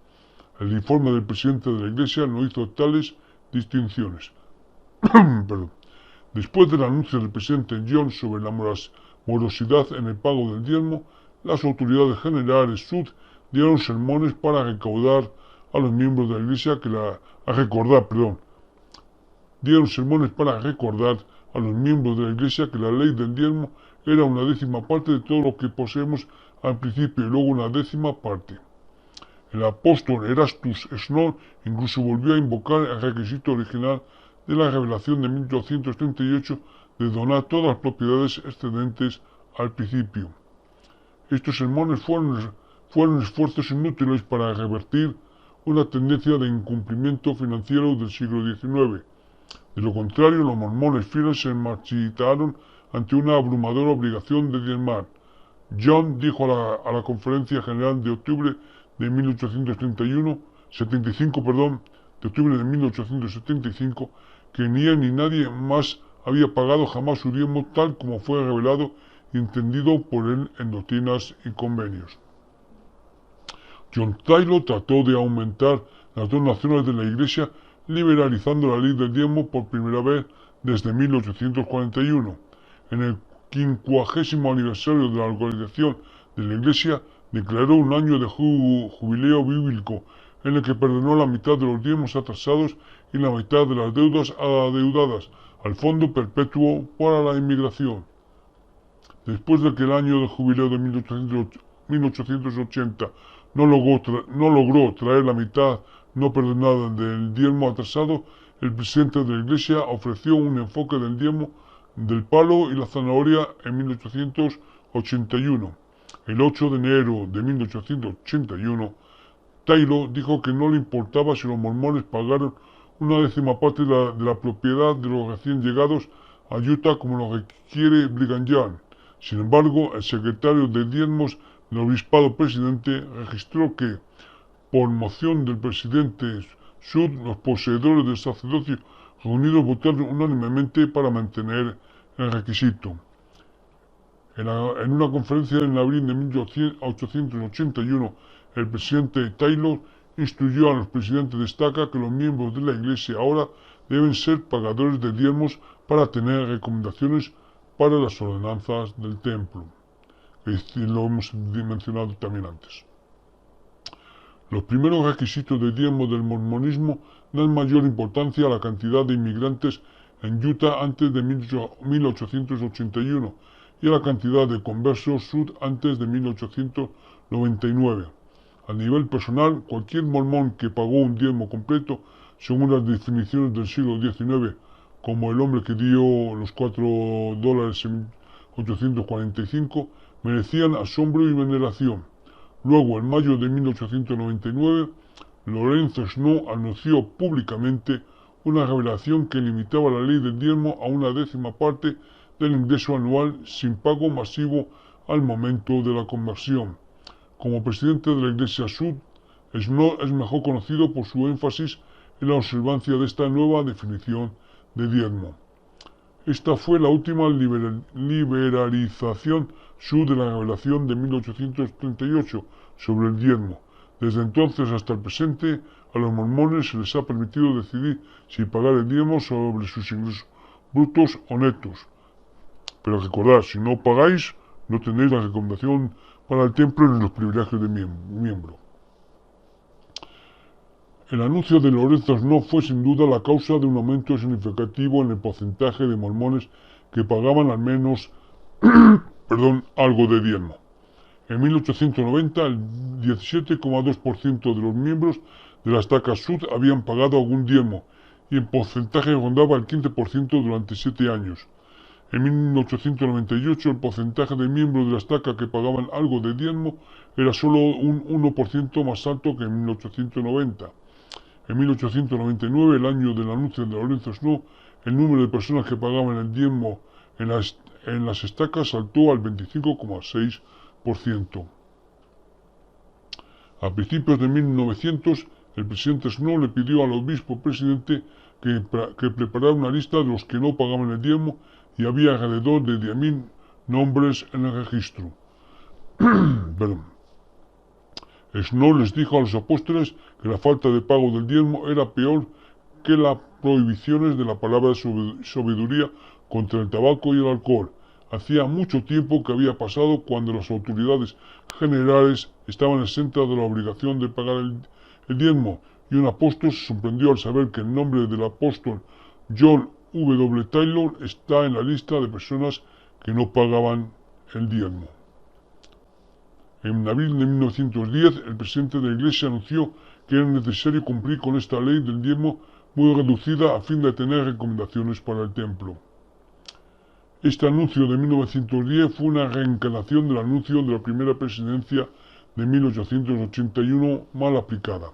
El informe del presidente de la iglesia no hizo tales distinciones. Perdón. Después del anuncio del presidente John sobre la morosidad en el pago del diezmo, las autoridades generales sud dieron sermones para recordar a los miembros de la iglesia que la ley del diezmo era una décima parte de todo lo que poseemos al principio y luego una décima parte. El apóstol Erastus Snow incluso volvió a invocar el requisito original de la revelación de 1838 de donar todas las propiedades excedentes al principio. Estos sermones fueron esfuerzos inútiles para revertir una tendencia de incumplimiento financiero del siglo XIX. De lo contrario, los mormones fieles se marchitaron ante una abrumadora obligación de diezmar. John dijo a la Conferencia General de octubre de 1875, que ni él ni nadie más había pagado jamás su diezmo tal como fue revelado y entendido por él en doctrinas y convenios. John Taylor trató de aumentar las donaciones de la iglesia liberalizando la ley del diezmo por primera vez desde 1841. En el 50º aniversario de la organización de la iglesia, declaró un año de jubileo bíblico en el que perdonó la mitad de los diezmos atrasados y la mitad de las deudas adeudadas al Fondo Perpetuo para la Inmigración. Después de que el año de jubileo de 1880 no logró traer la mitad no perdonada del diezmo atrasado, el presidente de la iglesia ofreció un enfoque del diezmo del palo y la zanahoria en 1881. El 8 de enero de 1881, Taylor dijo que no le importaba si los mormones pagaron una décima parte de la propiedad de los recién llegados a Utah como lo requiere Brigham Young. Sin embargo, el secretario de diezmos del obispado presidente registró que, por moción del presidente Sud, los poseedores del sacerdocio reunidos votaron unánimemente para mantener el requisito. En una conferencia en abril de 1881, el presidente Taylor instruyó a los presidentes de estaca que los miembros de la iglesia ahora deben ser pagadores de diezmos para tener recomendaciones para las ordenanzas del templo. Lo hemos mencionado también antes. Los primeros requisitos de diezmo del mormonismo dan mayor importancia a la cantidad de inmigrantes en Utah antes de 1881 y a la cantidad de conversos sud antes de 1899. A nivel personal, cualquier mormón que pagó un diezmo completo, según las definiciones del siglo XIX, como el hombre que dio los $4 en 1845, merecían asombro y veneración. Luego, en mayo de 1899, Lorenzo Snow anunció públicamente una revelación que limitaba la ley del diezmo a una décima parte del ingreso anual sin pago masivo al momento de la conversión. Como presidente de la Iglesia Sud, Snow es mejor conocido por su énfasis en la observancia de esta nueva definición de diezmo. Esta fue la última liberalización de la revelación de 1838 sobre el diezmo. Desde entonces hasta el presente, a los mormones se les ha permitido decidir si pagar el diezmo sobre sus ingresos brutos o netos. Pero recordad, si no pagáis, no tenéis la recomendación para el templo ni los privilegios de miembro. El anuncio de Lorenzo Snow fue sin duda la causa de un aumento significativo en el porcentaje de mormones que pagaban al menos algo de diezmo. En 1890, el 17,2% de los miembros de la estaca Sud habían pagado algún diezmo, y el porcentaje rondaba el 15% durante 7 años. En 1898, el porcentaje de miembros de la estaca que pagaban algo de diezmo era solo un 1% más alto que en 1890. En 1899, el año del anuncio de Lorenzo Snow, el número de personas que pagaban el diezmo en las estacas saltó al 25,6%. A principios de 1900, el presidente Snow le pidió al obispo presidente que preparara una lista de los que no pagaban el diezmo, y había alrededor de 10.000 nombres en el registro. Snow les dijo a los apóstoles que la falta de pago del diezmo era peor que las prohibiciones de la palabra de sabiduría contra el tabaco y el alcohol. Hacía mucho tiempo que había pasado cuando las autoridades generales estaban exentas de la obligación de pagar el diezmo, y un apóstol se sorprendió al saber que el nombre del apóstol John W. Taylor está en la lista de personas que no pagaban el diezmo. En abril de 1910, el presidente de la Iglesia anunció que era necesario cumplir con esta ley del diezmo muy reducida a fin de tener recomendaciones para el templo. Este anuncio de 1910 fue una reencarnación del anuncio de la primera presidencia de 1881 mal aplicada.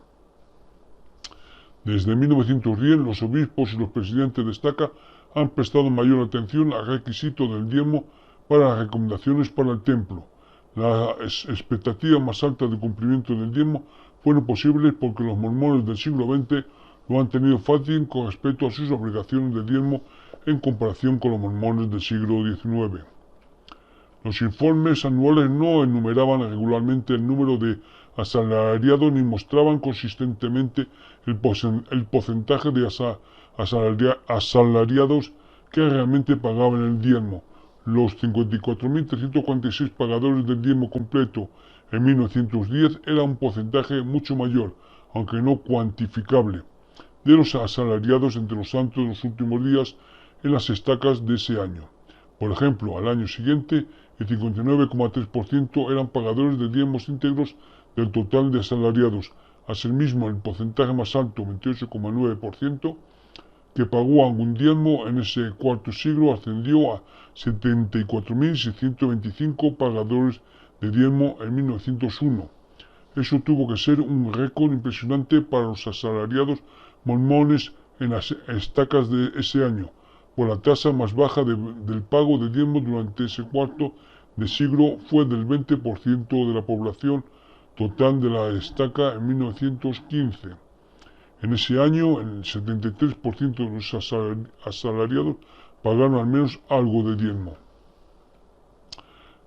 Desde 1910, los obispos y los presidentes de estaca han prestado mayor atención al requisito del diezmo para las recomendaciones para el templo. Las expectativas más altas de cumplimiento del diezmo fueron posibles porque los mormones del siglo XX lo han tenido fácil con respecto a sus obligaciones de diezmo en comparación con los mormones del siglo XIX. Los informes anuales no enumeraban regularmente el número de asalariados ni mostraban consistentemente el porcentaje de asalariados que realmente pagaban el diezmo. Los 54.346 pagadores del diezmo completo en 1910 era un porcentaje mucho mayor, aunque no cuantificable, de los asalariados entre los santos de los últimos días en las estacas de ese año. Por ejemplo, al año siguiente, el 59,3% eran pagadores de diezmos íntegros del total de asalariados. Asimismo, el porcentaje más alto, 28,9%, que pagó algún diezmo en ese cuarto siglo ascendió a 74.625 pagadores de diezmo en 1901. Eso tuvo que ser un récord impresionante para los asalariados mormones en las estacas de ese año, por la tasa más baja del pago de diezmo durante ese cuarto de siglo fue del 20% de la población total de la estaca en 1915. En ese año, el 73% de los asalariados pagaron al menos algo de diezmo.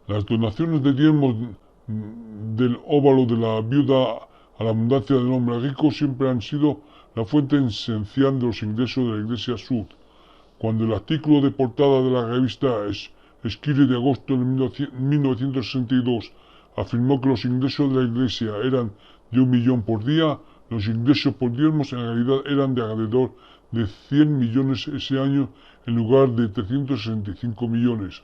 Las donaciones de diezmo del óvalo de la viuda a la abundancia del hombre rico siempre han sido la fuente esencial de los ingresos de la Iglesia Sud. Cuando el artículo de portada de la revista Esquire de agosto de 1962 afirmó que los ingresos de la Iglesia eran de 1 millón por día, los ingresos por diezmos en realidad eran de alrededor de 100 millones ese año en lugar de 365 millones.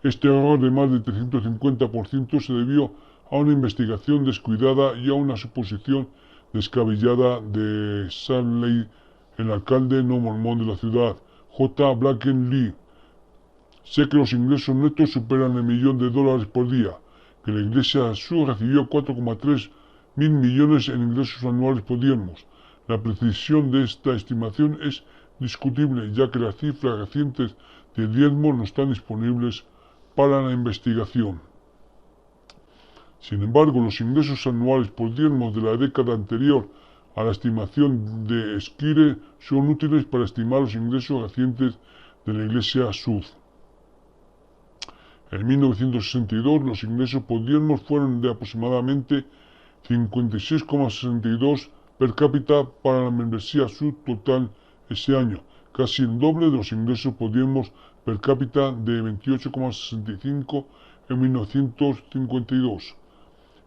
Este error de más de 350% se debió a una investigación descuidada y a una suposición descabellada de Sarley, el alcalde no mormón de la ciudad, J. Blacken Lee. Sé que los ingresos netos superan el $1.000.000 por día, que la Iglesia Sur recibió 4,3 mil millones en ingresos anuales por diezmos. La precisión de esta estimación es discutible, ya que las cifras recientes de diezmos no están disponibles para la investigación. Sin embargo, los ingresos anuales por diezmos de la década anterior a la estimación de Squire son útiles para estimar los ingresos recientes de la Iglesia Sud. En 1962, los ingresos por diezmos fueron de aproximadamente 56,62 per cápita para la membresía Sud total ese año, casi el doble de los ingresos por diezmos per cápita de 28,65 en 1952.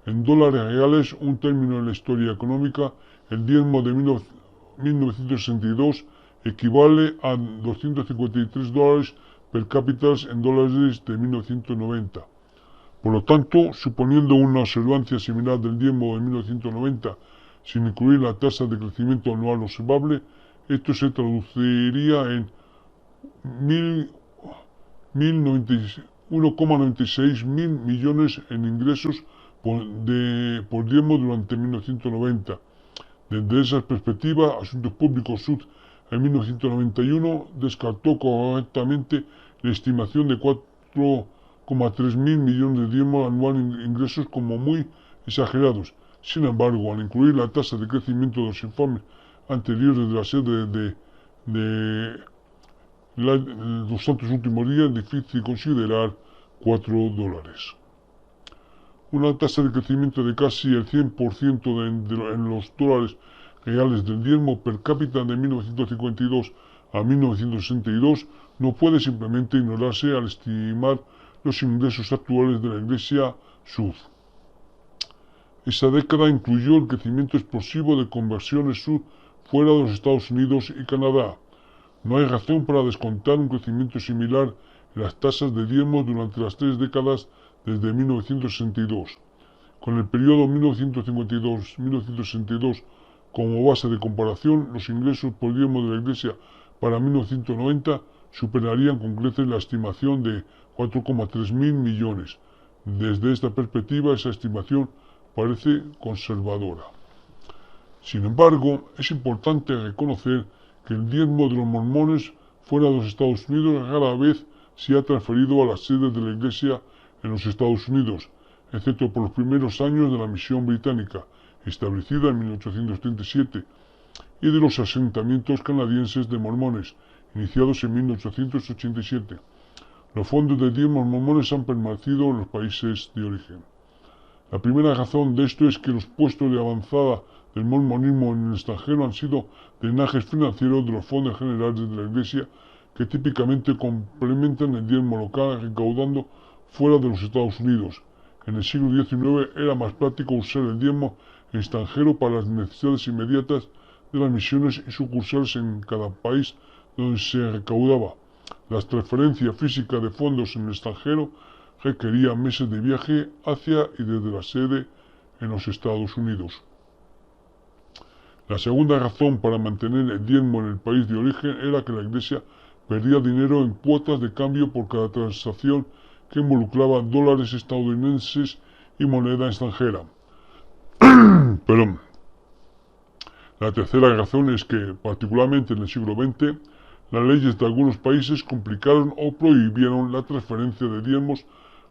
En dólares reales, un término en la historia económica, el diezmo de 1962 equivale a $253 per cápita en dólares de 1990. Por lo tanto, suponiendo una observancia similar del diezmo de 1990, sin incluir la tasa de crecimiento anual observable, esto se traduciría en 1,96 mil millones en ingresos por diezmo durante 1990. Desde esa perspectiva, Asuntos Públicos Sud en 1991 descartó correctamente la estimación de 4,3 mil millones de diezmos anuales en ingresos como muy exagerados. Sin embargo, al incluir la tasa de crecimiento de los informes anteriores de la sede de los santos últimos días, es difícil considerar $4. Una tasa de crecimiento de casi el 100% en los dólares reales del diezmo per cápita de 1952 a 1962 no puede simplemente ignorarse al estimar los ingresos actuales de la Iglesia Sud. Esa década incluyó el crecimiento explosivo de conversiones Sud fuera de los Estados Unidos y Canadá. No hay razón para descontar un crecimiento similar en las tasas de diezmos durante las 3 décadas desde 1962. Con el periodo 1952-1962 como base de comparación, los ingresos por diezmo de la Iglesia para 1990 superarían con creces la estimación de 4,3 mil millones. Desde esta perspectiva, esa estimación parece conservadora. Sin embargo, es importante reconocer que el diezmo de los mormones fuera de los Estados Unidos rara vez se ha transferido a las sedes de la Iglesia en los Estados Unidos, excepto por los primeros años de la misión británica, establecida en 1837, y de los asentamientos canadienses de mormones, iniciados en 1887. Los fondos de diezmos mormones han permanecido en los países de origen. La primera razón de esto es que los puestos de avanzada del mormonismo en el extranjero han sido drenajes financieros de los fondos generales de la Iglesia que típicamente complementan el diezmo local recaudando fuera de los Estados Unidos. En el siglo XIX era más práctico usar el diezmo extranjero para las necesidades inmediatas de las misiones y sucursales en cada país donde se recaudaba. La transferencia física de fondos en el extranjero requería meses de viaje hacia y desde la sede en los Estados Unidos. La segunda razón para mantener el diezmo en el país de origen era que la Iglesia perdía dinero en cuotas de cambio por cada transacción que involucraba dólares estadounidenses y moneda extranjera. Pero la tercera razón es que, particularmente en el siglo XX, las leyes de algunos países complicaron o prohibieron la transferencia de diezmos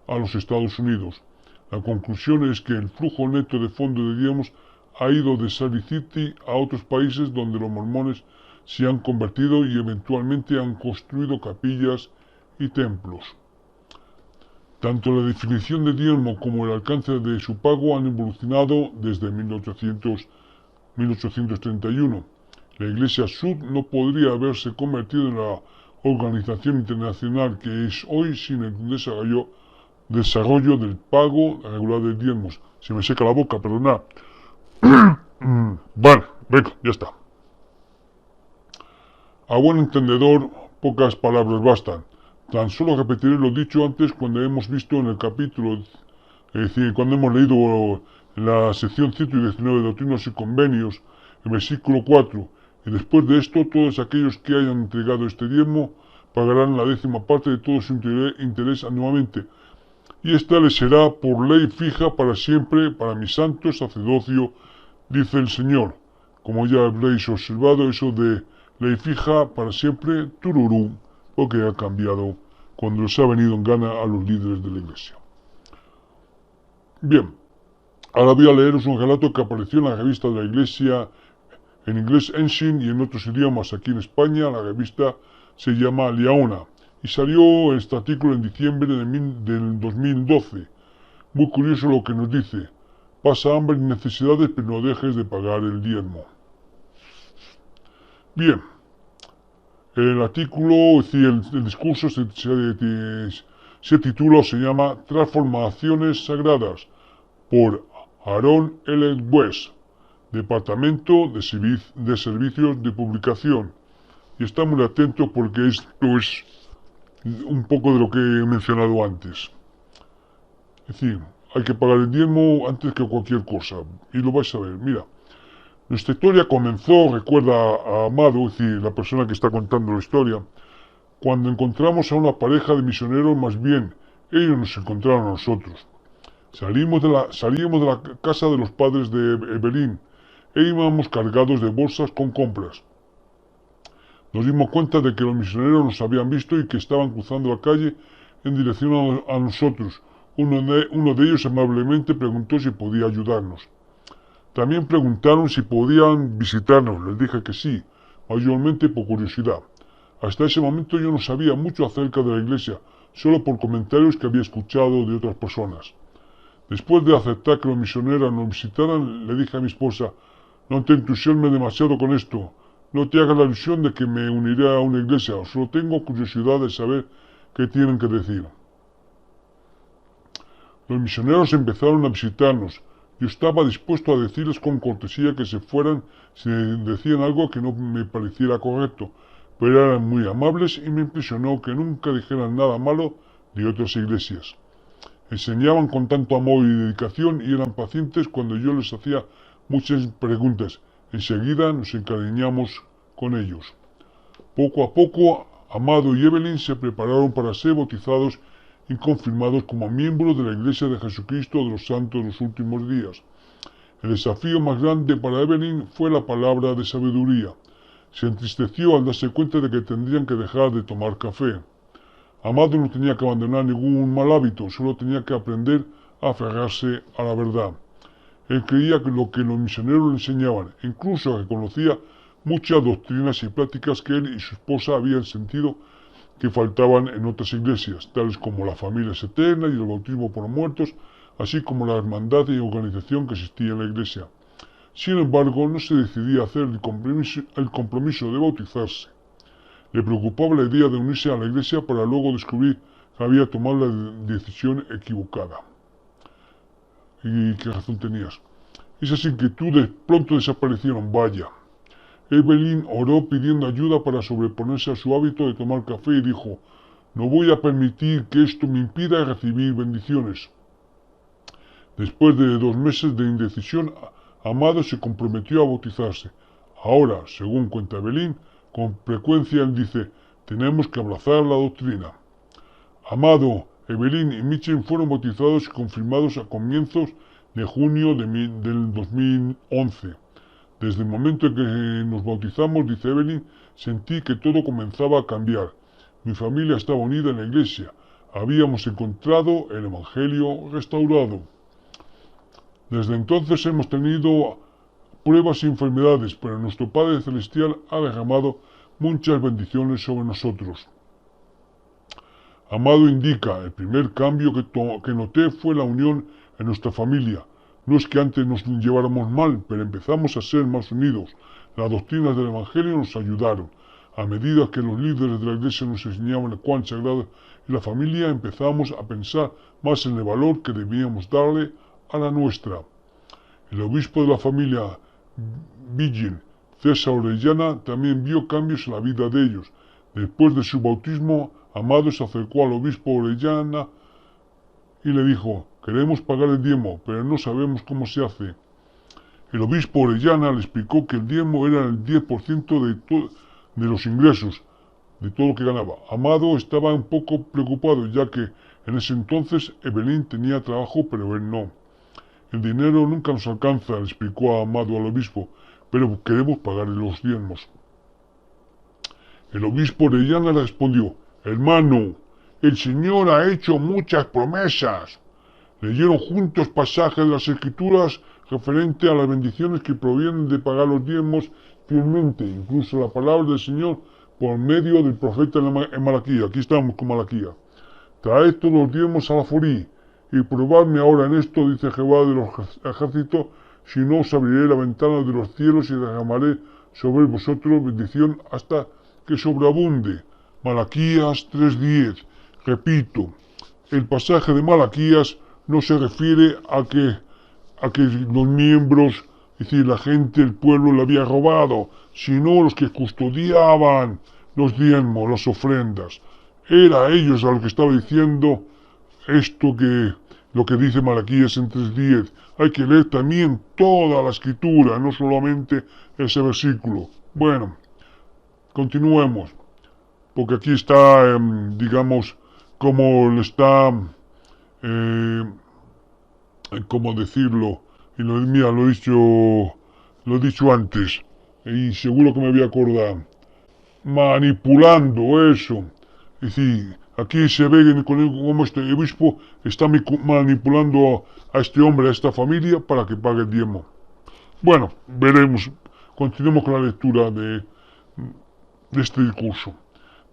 a los Estados Unidos. La conclusión es que el flujo neto de fondos de diezmos ha ido de Salt Lake City a otros países donde los mormones se han convertido y eventualmente han construido capillas y templos. Tanto la definición de diezmo como el alcance de su pago han evolucionado desde 1831. La Iglesia Sud no podría haberse convertido en la organización internacional que es hoy sin el desarrollo del pago regular de diezmos. Se me seca la boca, perdonad. Bueno, venga, ya está. A buen entendedor, pocas palabras bastan. Tan solo repetiré lo dicho antes cuando hemos visto en el capítulo, es decir, cuando hemos leído la sección 119 de Doctrinas y Convenios, el versículo 4, y después de esto, todos aquellos que hayan entregado este diezmo pagarán la 10ª parte de todo su interés anualmente, y esta les será por ley fija para siempre, para mi santo sacerdocio, dice el Señor. Como ya habréis observado, eso de ley fija para siempre, tururú, porque ha cambiado cuando les ha venido en gana a los líderes de la Iglesia. Bien, Ahora voy a leeros un relato que apareció en la revista de la Iglesia, en inglés Ensign y en otros idiomas. Aquí en España la revista se llama Liaona y salió este artículo en diciembre del 2012. Muy curioso lo que nos dice. Pasa hambre y necesidades, pero no dejes de pagar el diezmo. Bien, el artículo, es decir, el discurso se titula o se llama Transformaciones Sagradas por Aaron L. West, Departamento de Servicios de Publicación. Y está muy atento porque esto es un poco de lo que he mencionado antes. Es decir, hay que pagar el diezmo antes que cualquier cosa. Y lo vais a ver. Mira, nuestra historia comenzó, recuerda a Amado, es decir, la persona que está contando la historia, cuando encontramos a una pareja de misioneros, más bien, ellos nos encontraron a nosotros. Salíamos de la casa de los padres de Evelyn e íbamos cargados de bolsas con compras. Nos dimos cuenta de que los misioneros nos habían visto y que estaban cruzando la calle en dirección a nosotros. Uno de ellos amablemente preguntó si podía ayudarnos. También preguntaron si podían visitarnos. Les dije que sí, mayormente por curiosidad. Hasta ese momento yo no sabía mucho acerca de la iglesia, solo por comentarios que había escuchado de otras personas. Después de aceptar que los misioneros nos visitaran, le dije a mi esposa, no te entusiasmes demasiado con esto, no te hagas la ilusión de que me uniré a una iglesia, solo tengo curiosidad de saber qué tienen que decir. Los misioneros empezaron a visitarnos. Yo estaba dispuesto a decirles con cortesía que se fueran si decían algo que no me pareciera correcto, pero eran muy amables y me impresionó que nunca dijeran nada malo de otras iglesias. Enseñaban con tanto amor y dedicación y eran pacientes cuando yo les hacía muchas preguntas. Enseguida nos encariñamos con ellos. Poco a poco, Amado y Evelyn se prepararon para ser bautizados y confirmados como miembros de la Iglesia de Jesucristo de los Santos de los Últimos Días. El desafío más grande para Evelyn fue la palabra de sabiduría. Se entristeció al darse cuenta de que tendrían que dejar de tomar café. Amado no tenía que abandonar ningún mal hábito, solo tenía que aprender a aferrarse a la verdad. Él creía que lo que los misioneros le enseñaban, incluso reconocía muchas doctrinas y prácticas que él y su esposa habían sentido que faltaban en otras iglesias, tales como la familia es eterna y el bautismo por muertos, así como la hermandad y organización que existía en la iglesia. Sin embargo, no se decidía a hacer el compromiso de bautizarse. Le preocupaba la idea de unirse a la iglesia para luego descubrir que había tomado la decisión equivocada. ¿Y qué razón tenías? Esas inquietudes pronto desaparecieron, vaya. Evelyn oró pidiendo ayuda para sobreponerse a su hábito de tomar café y dijo, no voy a permitir que esto me impida recibir bendiciones. Después de 2 meses de indecisión, Amado se comprometió a bautizarse. Ahora, según cuenta Evelyn, con frecuencia él dice, tenemos que abrazar la doctrina. Amado, Evelyn y Mitchell fueron bautizados y confirmados a comienzos de junio del 2011. Desde el momento en que nos bautizamos, dice Evelyn, sentí que todo comenzaba a cambiar. Mi familia estaba unida en la iglesia. Habíamos encontrado el Evangelio restaurado. Desde entonces hemos tenido pruebas y enfermedades, pero nuestro Padre Celestial ha derramado muchas bendiciones sobre nosotros. Amado indica, el primer cambio que noté fue la unión en nuestra familia. No es que antes nos lleváramos mal, pero empezamos a ser más unidos. Las doctrinas del Evangelio nos ayudaron. A medida que los líderes de la iglesia nos enseñaban cuán sagrada es la familia, empezamos a pensar más en el valor que debíamos darle a la nuestra. El obispo de la familia Vigil, César Orellana, también vio cambios en la vida de ellos. Después de su bautismo, Amado se acercó al obispo Orellana y le dijo, queremos pagar el diezmo, pero no sabemos cómo se hace. El obispo Orellana le explicó que el diezmo era el 10% de los ingresos, de todo lo que ganaba. Amado estaba un poco preocupado, ya que en ese entonces Evelyn tenía trabajo, pero él no. El dinero nunca nos alcanza, le explicó a Amado al obispo, pero queremos pagar los diezmos. El obispo Orellana le respondió, hermano, el Señor ha hecho muchas promesas. Leyeron juntos pasajes de las Escrituras referente a las bendiciones que provienen de pagar los diezmos fielmente, incluso la palabra del Señor por medio del profeta en Malaquía. Aquí estamos con Malaquía. Traed todos los diezmos al alfolí, y probadme ahora en esto, dice Jehová de los ejércitos, si no os abriré la ventana de los cielos y derramaré sobre vosotros bendición hasta que sobreabunde. Malaquías 3:10. Repito, el pasaje de Malaquías no se refiere a que los miembros, es decir, la gente, el pueblo le había robado, sino los que custodiaban los diezmos, las ofrendas. Era a ellos a los que estaba diciendo esto que lo que dice Malaquías en 3:10. Hay que leer también toda la escritura, no solamente ese versículo. Bueno, continuemos, porque aquí está, digamos, como le está, ¿cómo decirlo? Y mira, lo he dicho antes, y seguro que me voy a acordar. Manipulando eso. Es decir, aquí se ve cómo este obispo está manipulando a este hombre, a esta familia, para que pague el diezmo. Bueno, veremos. Continuemos con la lectura de este discurso.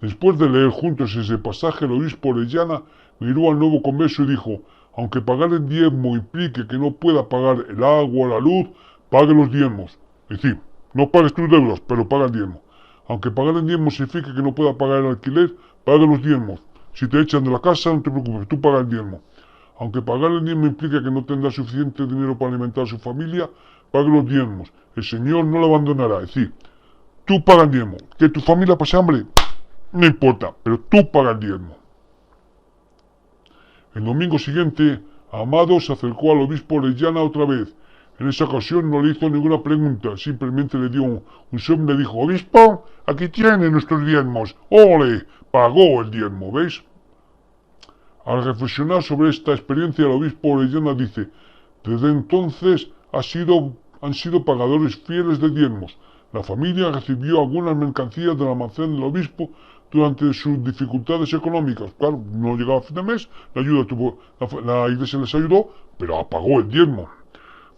Después de leer juntos ese pasaje, el obispo Orellana miró al nuevo converso y dijo: aunque pagar el diezmo implique que no pueda pagar el agua, la luz, pague los diezmos. Es decir, no pagues tus deudas, pero paga el diezmo. Aunque pagar el diezmo signifique que no pueda pagar el alquiler, paga los diezmos. Si te echan de la casa, no te preocupes, tú paga el diezmo. Aunque pagar el diezmo implique que no tendrá suficiente dinero para alimentar a su familia, pague los diezmos. El Señor no lo abandonará. Es decir, tú paga el diezmo. Que tu familia pase hambre, no importa, pero tú paga el diezmo. El domingo siguiente, Amado se acercó al obispo Orellana otra vez. En esa ocasión no le hizo ninguna pregunta, simplemente le dio un son y le dijo: obispo, aquí tiene nuestros diezmos. ¡Ole! Pagó el diezmo, ¿veis? Al reflexionar sobre esta experiencia, el obispo Orellana dice: desde entonces han sido pagadores fieles de diezmos. La familia recibió algunas mercancías del almacén del obispo durante sus dificultades económicas. Claro, no llegaba a fin de mes, la iglesia les ayudó, pero pagó el diezmo.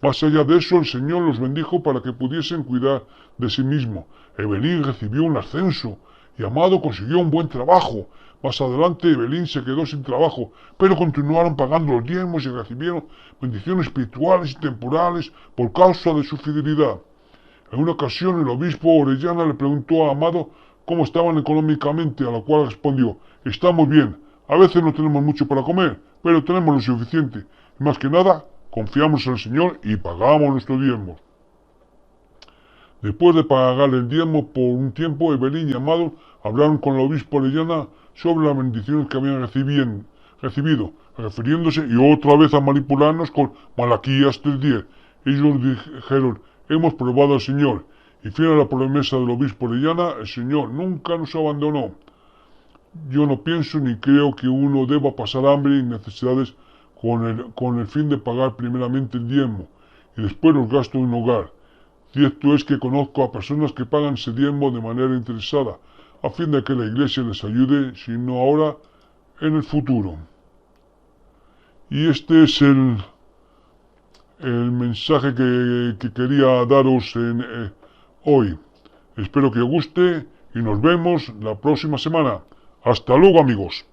Más allá de eso, el Señor los bendijo para que pudiesen cuidar de sí mismo. Evelyn recibió un ascenso y Amado consiguió un buen trabajo. Más adelante, Evelyn se quedó sin trabajo, pero continuaron pagando los diezmos y recibieron bendiciones espirituales y temporales por causa de su fidelidad. En una ocasión, el obispo Orellana le preguntó a Amado cómo estaban económicamente, a lo cual respondió: estamos bien, a veces no tenemos mucho para comer, pero tenemos lo suficiente. Y más que nada, confiamos en el Señor y pagamos nuestros diezmos. Después de pagar el diezmo por un tiempo, Evelyn y Amado hablaron con el obispo Orellana sobre las bendiciones que habían recibido, refiriéndose y otra vez a manipularnos con Malaquías 3:10. Ellos dijeron: hemos probado al Señor, y fiel a la promesa del obispo Orellana, el Señor nunca nos abandonó. Yo no pienso ni creo que uno deba pasar hambre y necesidades con el fin de pagar primeramente el diezmo y después los gastos de un hogar. Cierto es que conozco a personas que pagan ese diezmo de manera interesada, a fin de que la iglesia les ayude, si no ahora, en el futuro. Y este es el mensaje que quería daros hoy. Espero que os guste y nos vemos la próxima semana. Hasta luego, amigos.